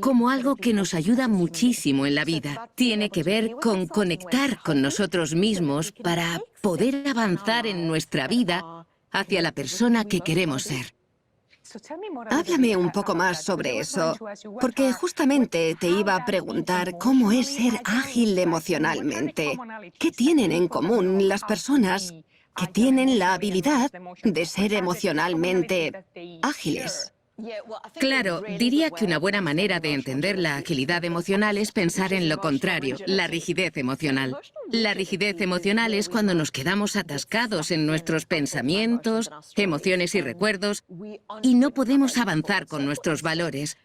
como algo que nos ayuda muchísimo en la vida. Tiene que ver con conectar con nosotros mismos para poder avanzar en nuestra vida hacia la persona que queremos ser. Háblame un poco más sobre eso, porque justamente te iba a preguntar cómo es ser ágil emocionalmente. ¿Qué tienen en común las personas que tienen la habilidad de ser emocionalmente ágiles? Claro, diría que una buena manera de entender la agilidad emocional es pensar en lo contrario, la rigidez emocional. La rigidez emocional es cuando nos quedamos atascados en nuestros pensamientos, emociones y recuerdos y no podemos avanzar con nuestros valores.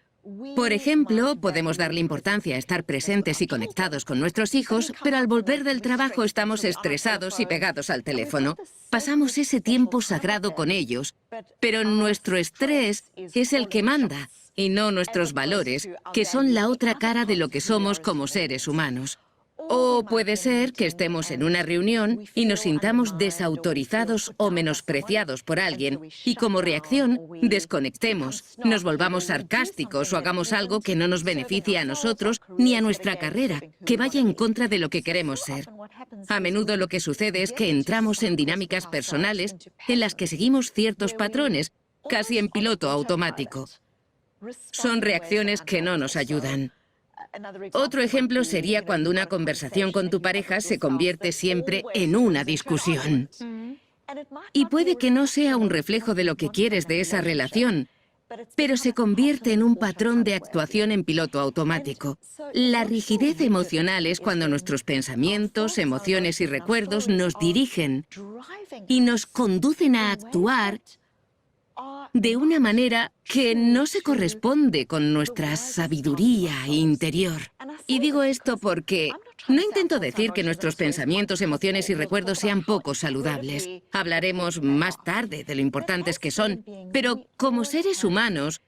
Por ejemplo, podemos darle importancia a estar presentes y conectados con nuestros hijos, pero al volver del trabajo estamos estresados y pegados al teléfono. Pasamos ese tiempo sagrado con ellos, pero nuestro estrés es el que manda, y no nuestros valores, que son la otra cara de lo que somos como seres humanos. O puede ser que estemos en una reunión y nos sintamos desautorizados o menospreciados por alguien y como reacción desconectemos, nos volvamos sarcásticos o hagamos algo que no nos beneficie a nosotros ni a nuestra carrera, que vaya en contra de lo que queremos ser. A menudo lo que sucede es que entramos en dinámicas personales en las que seguimos ciertos patrones, casi en piloto automático. Son reacciones que no nos ayudan. Otro ejemplo sería cuando una conversación con tu pareja se convierte siempre en una discusión. Y puede que no sea un reflejo de lo que quieres de esa relación, pero se convierte en un patrón de actuación en piloto automático. La rigidez emocional es cuando nuestros pensamientos, emociones y recuerdos nos dirigen y nos conducen a actuar de una manera que no se corresponde con nuestra sabiduría interior. Y digo esto porque no intento decir que nuestros pensamientos, emociones y recuerdos sean poco saludables. Hablaremos más tarde de lo importantes que son, pero como seres humanos,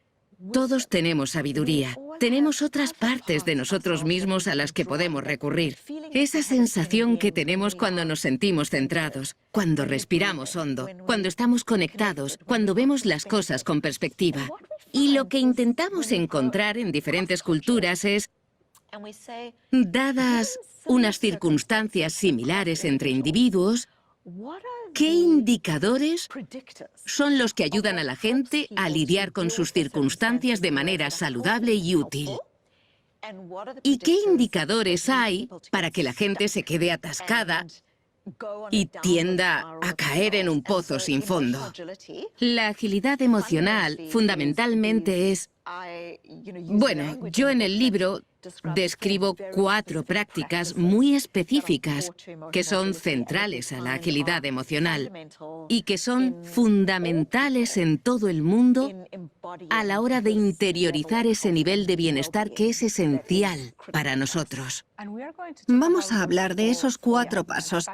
todos tenemos sabiduría. Tenemos otras partes de nosotros mismos a las que podemos recurrir. Esa sensación que tenemos cuando nos sentimos centrados, cuando respiramos hondo, cuando estamos conectados, cuando vemos las cosas con perspectiva. Y lo que intentamos encontrar en diferentes culturas es, dadas unas circunstancias similares entre individuos, ¿qué indicadores son los que ayudan a la gente a lidiar con sus circunstancias de manera saludable y útil? ¿Y qué indicadores hay para que la gente se quede atascada y tienda a caer en un pozo sin fondo? La agilidad emocional fundamentalmente es... Bueno, yo en el libro describo 4 prácticas muy específicas que son centrales a la agilidad emocional y que son fundamentales en todo el mundo a la hora de interiorizar ese nivel de bienestar que es esencial para nosotros. Vamos a hablar de esos 4 pasos.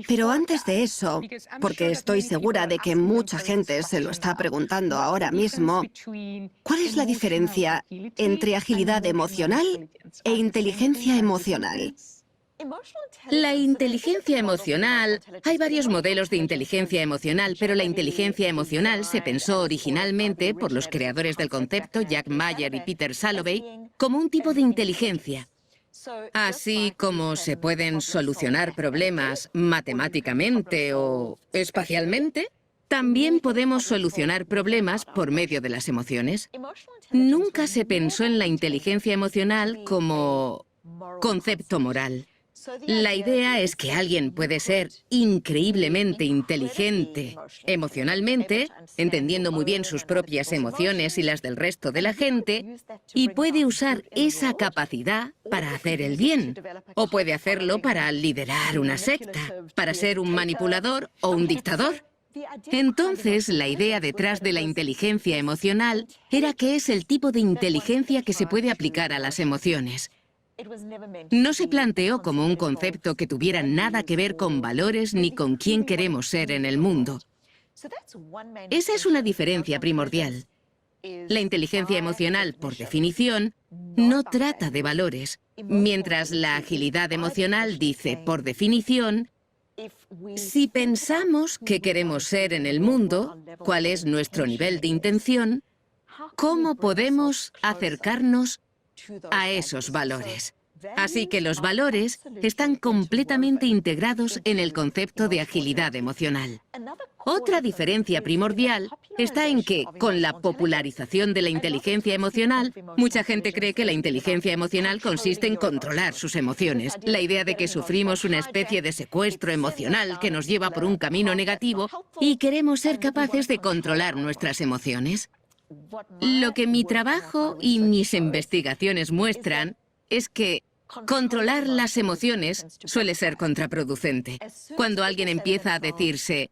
Pero antes de eso, porque estoy segura de que mucha gente se lo está preguntando ahora mismo, ¿cuál es la diferencia entre agilidad emocional e inteligencia emocional? La inteligencia emocional... Hay varios modelos de inteligencia emocional, pero la inteligencia emocional se pensó originalmente por los creadores del concepto, Jack Mayer y Peter Salovey, como un tipo de inteligencia. Así como se pueden solucionar problemas matemáticamente o espacialmente, también podemos solucionar problemas por medio de las emociones. Nunca se pensó en la inteligencia emocional como concepto moral. La idea es que alguien puede ser increíblemente inteligente emocionalmente, entendiendo muy bien sus propias emociones y las del resto de la gente, y puede usar esa capacidad para hacer el bien, o puede hacerlo para liderar una secta, para ser un manipulador o un dictador. Entonces, la idea detrás de la inteligencia emocional era que es el tipo de inteligencia que se puede aplicar a las emociones. No se planteó como un concepto que tuviera nada que ver con valores ni con quién queremos ser en el mundo. Esa es una diferencia primordial. La inteligencia emocional, por definición, no trata de valores, mientras la agilidad emocional dice, por definición, si pensamos qué queremos ser en el mundo, cuál es nuestro nivel de intención, ¿cómo podemos acercarnos a esos valores? Así que los valores están completamente integrados en el concepto de agilidad emocional. Otra diferencia primordial está en que, con la popularización de la inteligencia emocional, mucha gente cree que la inteligencia emocional consiste en controlar sus emociones. La idea de que sufrimos una especie de secuestro emocional que nos lleva por un camino negativo y queremos ser capaces de controlar nuestras emociones. Lo que mi trabajo y mis investigaciones muestran es que controlar las emociones suele ser contraproducente. Cuando alguien empieza a decirse,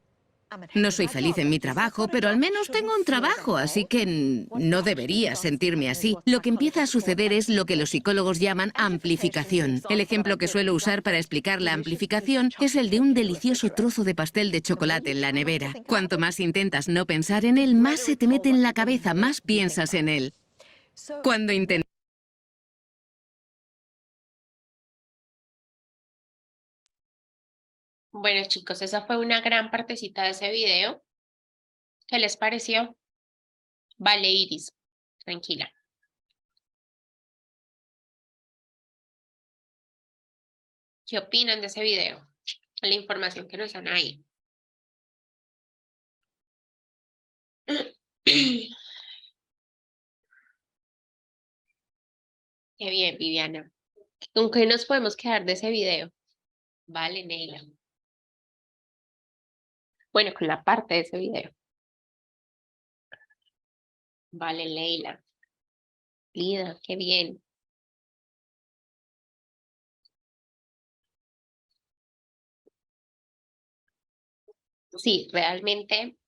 no soy feliz en mi trabajo, pero al menos tengo un trabajo, así que no debería sentirme así. Lo que empieza a suceder es lo que los psicólogos llaman amplificación. El ejemplo que suelo usar para explicar la amplificación es el de un delicioso trozo de pastel de chocolate en la nevera. Cuanto más intentas no pensar en él, más se te mete en la cabeza, más piensas en él. Cuando intentas... Bueno, chicos, esa fue una gran partecita de ese video. ¿Qué les pareció? Vale, Iris, tranquila. ¿Qué opinan de ese video? La información que nos dan ahí. Qué bien, Viviana. ¿Con qué nos podemos quedar de ese video? Vale, Neila. Bueno, con la parte de ese video. Vale, Leila. Lida, qué bien. Sí, realmente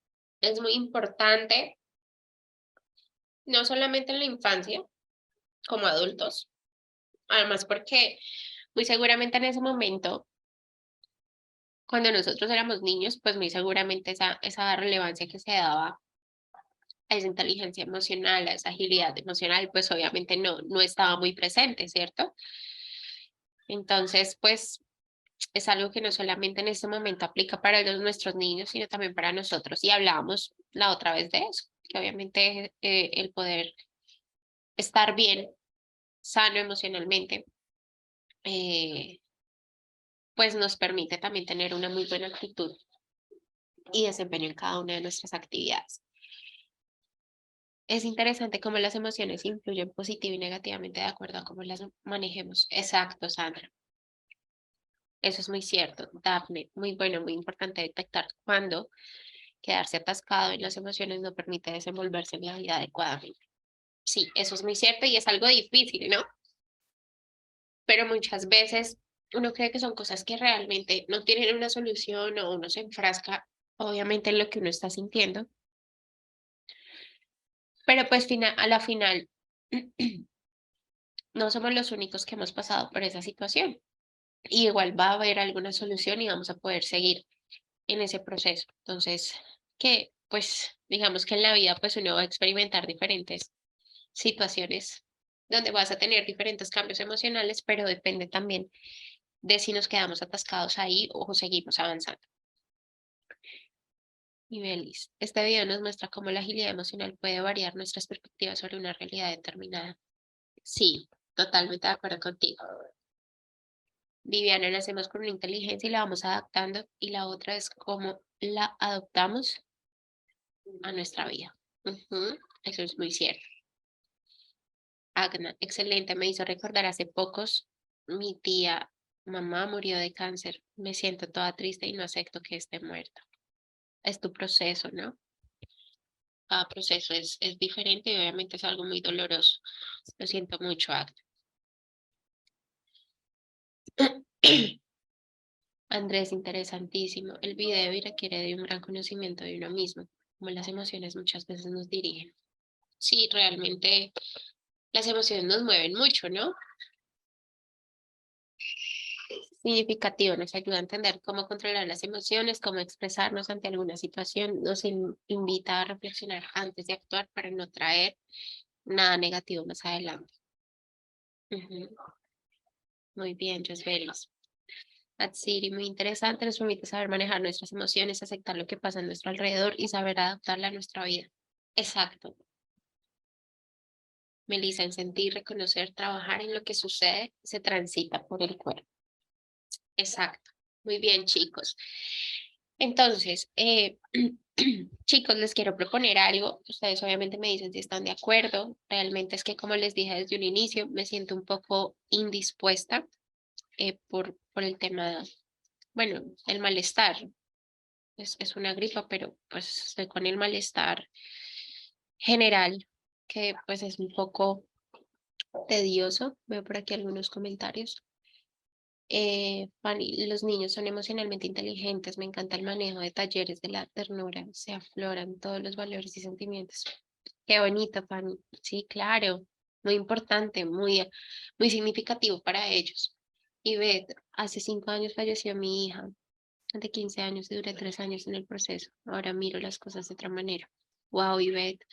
es muy importante, no solamente en la infancia, como adultos, además porque muy seguramente en ese momento, cuando nosotros éramos niños, pues muy seguramente esa relevancia que se daba a esa inteligencia emocional, a esa agilidad emocional, pues obviamente no estaba muy presente, ¿cierto? Entonces, pues es algo que no solamente en este momento aplica para nuestros niños, sino también para nosotros. Y hablábamos la otra vez de eso, que obviamente el poder estar bien, sano emocionalmente, pues nos permite también tener una muy buena actitud y desempeño en cada una de nuestras actividades. Es interesante cómo las emociones influyen positivo y negativamente de acuerdo a cómo las manejemos. Exacto, Sandra. Eso es muy cierto, Dafne. Muy bueno, muy importante detectar cuándo quedarse atascado en las emociones no permite desenvolverse en la vida adecuadamente. Sí, eso es muy cierto y es algo difícil, ¿no? Pero muchas veces uno cree que son cosas que realmente no tienen una solución o uno se enfrasca, obviamente, en lo que uno está sintiendo. Pero pues a la final, no somos los únicos que hemos pasado por esa situación. Y igual va a haber alguna solución y vamos a poder seguir en ese proceso. Entonces, que pues digamos que en la vida pues uno va a experimentar diferentes situaciones donde vas a tener diferentes cambios emocionales, pero depende también de si nos quedamos atascados ahí o seguimos avanzando. Y Belis, este video nos muestra cómo la agilidad emocional puede variar nuestras perspectivas sobre una realidad determinada. Sí, totalmente de acuerdo contigo. Viviana, nacemos con una inteligencia y la vamos adaptando, y la otra es cómo la adoptamos a nuestra vida. Eso es muy cierto. Agna, excelente, me hizo recordar hace pocos mi tía Mamá murió de cáncer. Me siento toda triste y no acepto que esté muerta. Es tu proceso, ¿no? Cada proceso es diferente y obviamente es algo muy doloroso. Lo siento mucho, Agda. Andrés, interesantísimo. El video y requiere de un gran conocimiento de uno mismo, como las emociones muchas veces nos dirigen. Sí, realmente las emociones nos mueven mucho, ¿no? Significativo, nos ayuda a entender cómo controlar las emociones, cómo expresarnos ante alguna situación, nos invita a reflexionar antes de actuar para no traer nada negativo más adelante. Ujú. Muy bien, Josbelis. Atsiri, muy interesante, nos permite saber manejar nuestras emociones, aceptar lo que pasa a nuestro alrededor y saber adaptarla a nuestra vida. Exacto. Melissa, en sentir, reconocer, trabajar en lo que sucede, se transita por el cuerpo. Exacto. Muy bien, chicos. Entonces, chicos, les quiero proponer algo. Ustedes obviamente me dicen si están de acuerdo. Realmente es que, como les dije desde un inicio, me siento un poco indispuesta por el tema, bueno, el malestar. Es una gripa, pero pues estoy con el malestar general, que pues es un poco tedioso. Veo por aquí algunos comentarios. Fanny, los niños son emocionalmente inteligentes, me encanta el manejo de talleres de la ternura, se afloran todos los valores y sentimientos. Qué bonito, Fanny. Sí, claro, muy importante, muy significativo para ellos. Y Beth, hace 5 años falleció mi hija, de 15 años y duré 3 años en el proceso. Ahora miro las cosas de otra manera. Wow, Ivette,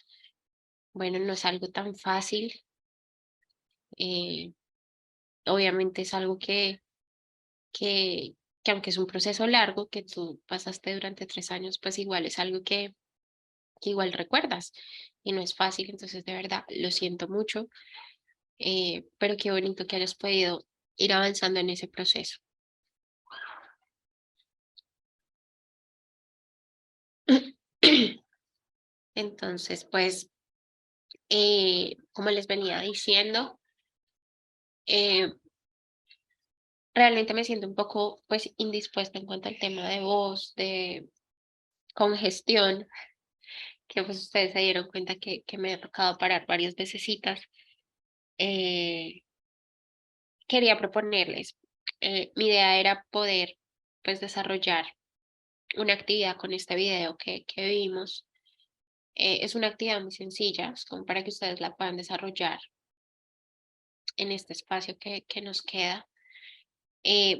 bueno, no es algo tan fácil. eh, Obviamente es algo que, que aunque es un proceso largo que tú pasaste durante 3 años, pues igual es algo que igual recuerdas y no es fácil, entonces de verdad lo siento mucho, pero qué bonito que hayas podido ir avanzando en ese proceso. Entonces, pues, como les venía diciendo, eh, realmente me siento un poco, pues, indispuesta en cuanto al tema de voz, de congestión, que pues ustedes se dieron cuenta que me ha tocado parar varias vecesitas. Eh, Quería proponerles, mi idea era poder, pues, desarrollar una actividad con este video que vimos. Es una actividad muy sencilla, es como para que ustedes la puedan desarrollar en este espacio que nos queda.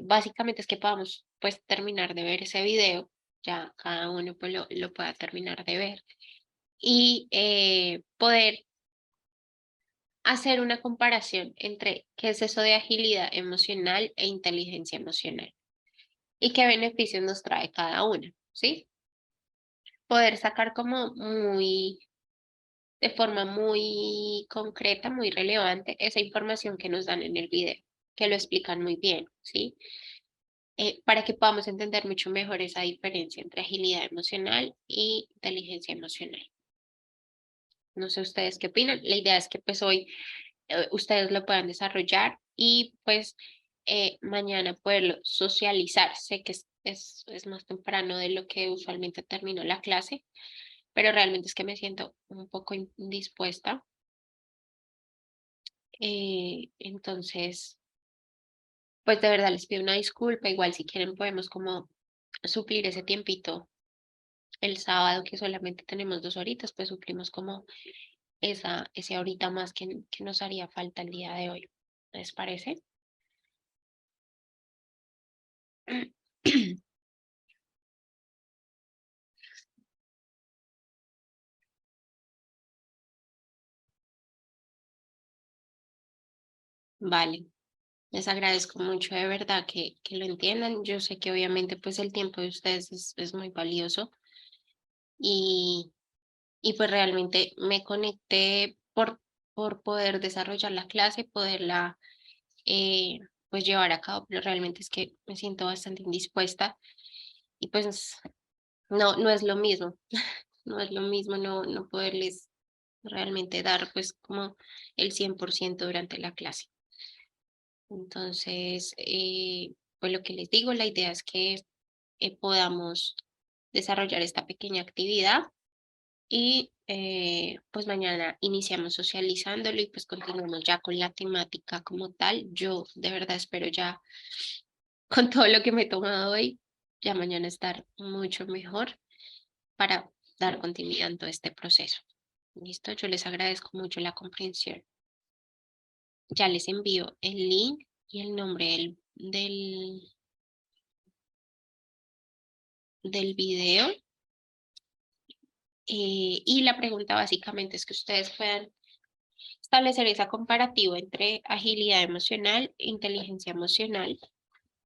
Básicamente es que podamos, pues, terminar de ver ese video, ya cada uno pues lo pueda terminar de ver y poder hacer una comparación entre qué es eso de agilidad emocional e inteligencia emocional y qué beneficios nos trae cada una, ¿sí? Poder sacar como de forma muy concreta, muy relevante, esa información que nos dan en el video, que lo explican muy bien, ¿sí? Para que podamos entender mucho mejor esa diferencia entre agilidad emocional y inteligencia emocional. No sé ustedes qué opinan. La idea es que pues hoy ustedes lo puedan desarrollar y pues mañana poderlo socializar. Sé que es más temprano de lo que usualmente termino la clase, pero realmente es que me siento un poco indispuesta. Entonces, pues de verdad les pido una disculpa. Igual si quieren podemos como suplir ese tiempito el sábado que solamente tenemos 2 horitas, pues suplimos como ese horita más que nos haría falta el día de hoy. ¿Les parece? Vale, les agradezco mucho de verdad que lo entiendan. Yo sé que obviamente pues el tiempo de ustedes es muy valioso y, y pues realmente me conecté por poder desarrollar la clase, poderla eh, pues llevar a cabo, pero realmente es que me siento bastante indispuesta y pues no es lo mismo, no es lo mismo no poderles realmente dar pues como el 100% durante la clase. Entonces, pues lo que les digo, la idea es que podamos desarrollar esta pequeña actividad y pues mañana iniciamos socializándolo y pues continuamos ya con la temática como tal. Yo de verdad espero ya con todo lo que me he tomado hoy, ya mañana estar mucho mejor para dar continuidad en todo este proceso. ¿Listo? Yo les agradezco mucho la comprensión. Ya les envío el link y el nombre del video. Y la pregunta básicamente es que ustedes puedan establecer esa comparativa entre agilidad emocional e inteligencia emocional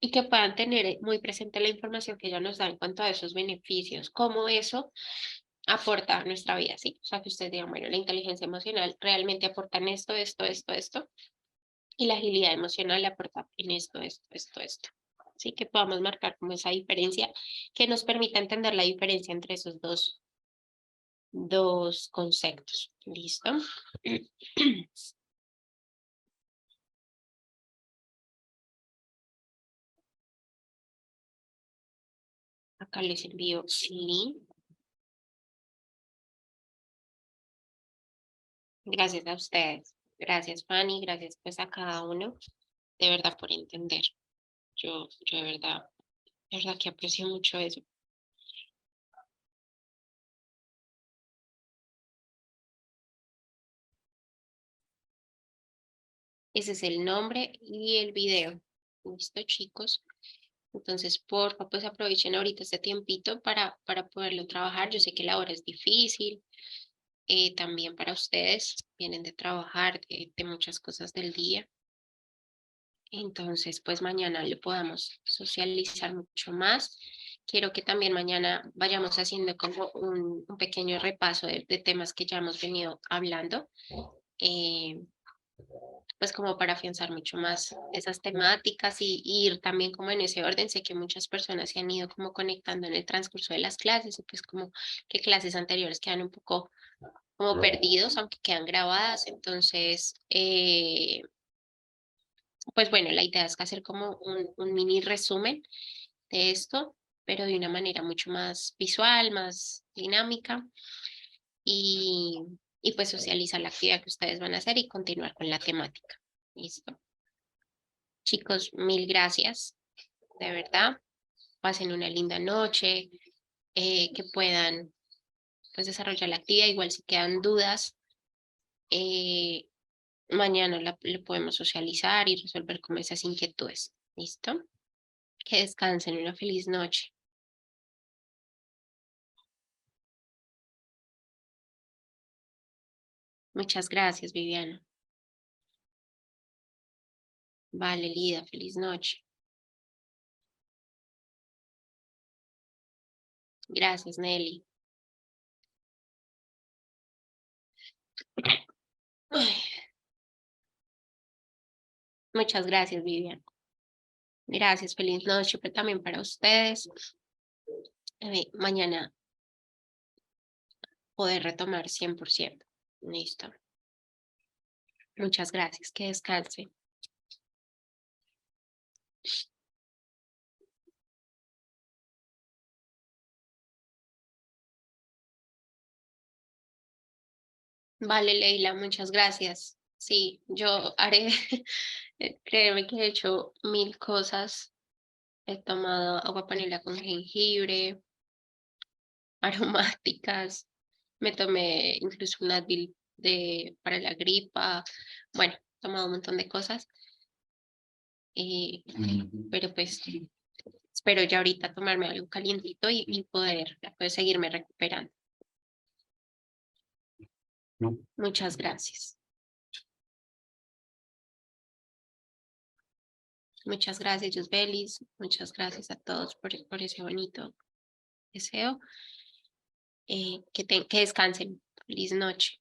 y que puedan tener muy presente la información que ella nos da en cuanto a esos beneficios, cómo eso aporta a nuestra vida, ¿sí? O sea, que ustedes digan, bueno, la inteligencia emocional realmente aporta en esto, y la agilidad emocional le aporta en esto. Así que podamos marcar como esa diferencia que nos permita entender la diferencia entre esos dos conceptos. ¿Listo? Acá les envío el link. Gracias a ustedes. Gracias, Fanny. Gracias pues a cada uno. De verdad por entender. Yo de verdad que aprecio mucho eso. Ese es el nombre y el video. Listo, chicos. Entonces, porfa, pues aprovechen ahorita este tiempito para poderlo trabajar. Yo sé que la hora es difícil. También para ustedes vienen de trabajar, de muchas cosas del día. Entonces, pues mañana lo podamos socializar mucho más. Quiero que también mañana vayamos haciendo como un pequeño repaso de temas que ya hemos venido hablando. Pues como para afianzar mucho más esas temáticas y ir también como en ese orden. Sé que muchas personas se han ido como conectando en el transcurso de las clases y pues como que clases anteriores quedan un poco como perdidos, aunque quedan grabadas. Entonces, pues bueno, la idea es hacer como un mini resumen de esto, pero de una manera mucho más visual, más dinámica y, y pues socializar la actividad que ustedes van a hacer y continuar con la temática. ¿Listo? Chicos, mil gracias, de verdad. Pasen una linda noche, que puedan pues desarrollar la actividad. Igual si quedan dudas, eh, mañana lo podemos socializar y resolver como esas inquietudes. ¿Listo? Que descansen, una feliz noche. Muchas gracias, Viviana. Vale, Lida, feliz noche. Gracias, Nelly. Ay, muchas gracias, Viviana. Gracias, feliz noche, pero también para ustedes. Mañana poder retomar 100%. Listo. Muchas gracias, que descanse. Vale, Leila, muchas gracias. Sí, yo haré, créeme que he hecho 1000 cosas. He tomado agua panela con jengibre, aromáticas, me tomé incluso un Advil para la gripa. Bueno, he tomado un montón de cosas, pero pues espero ya ahorita tomarme algo calientito y poder seguirme recuperando. Muchas gracias. Muchas gracias, Yusbelis. Muchas gracias a todos por ese bonito deseo. Que descansen. Feliz noche.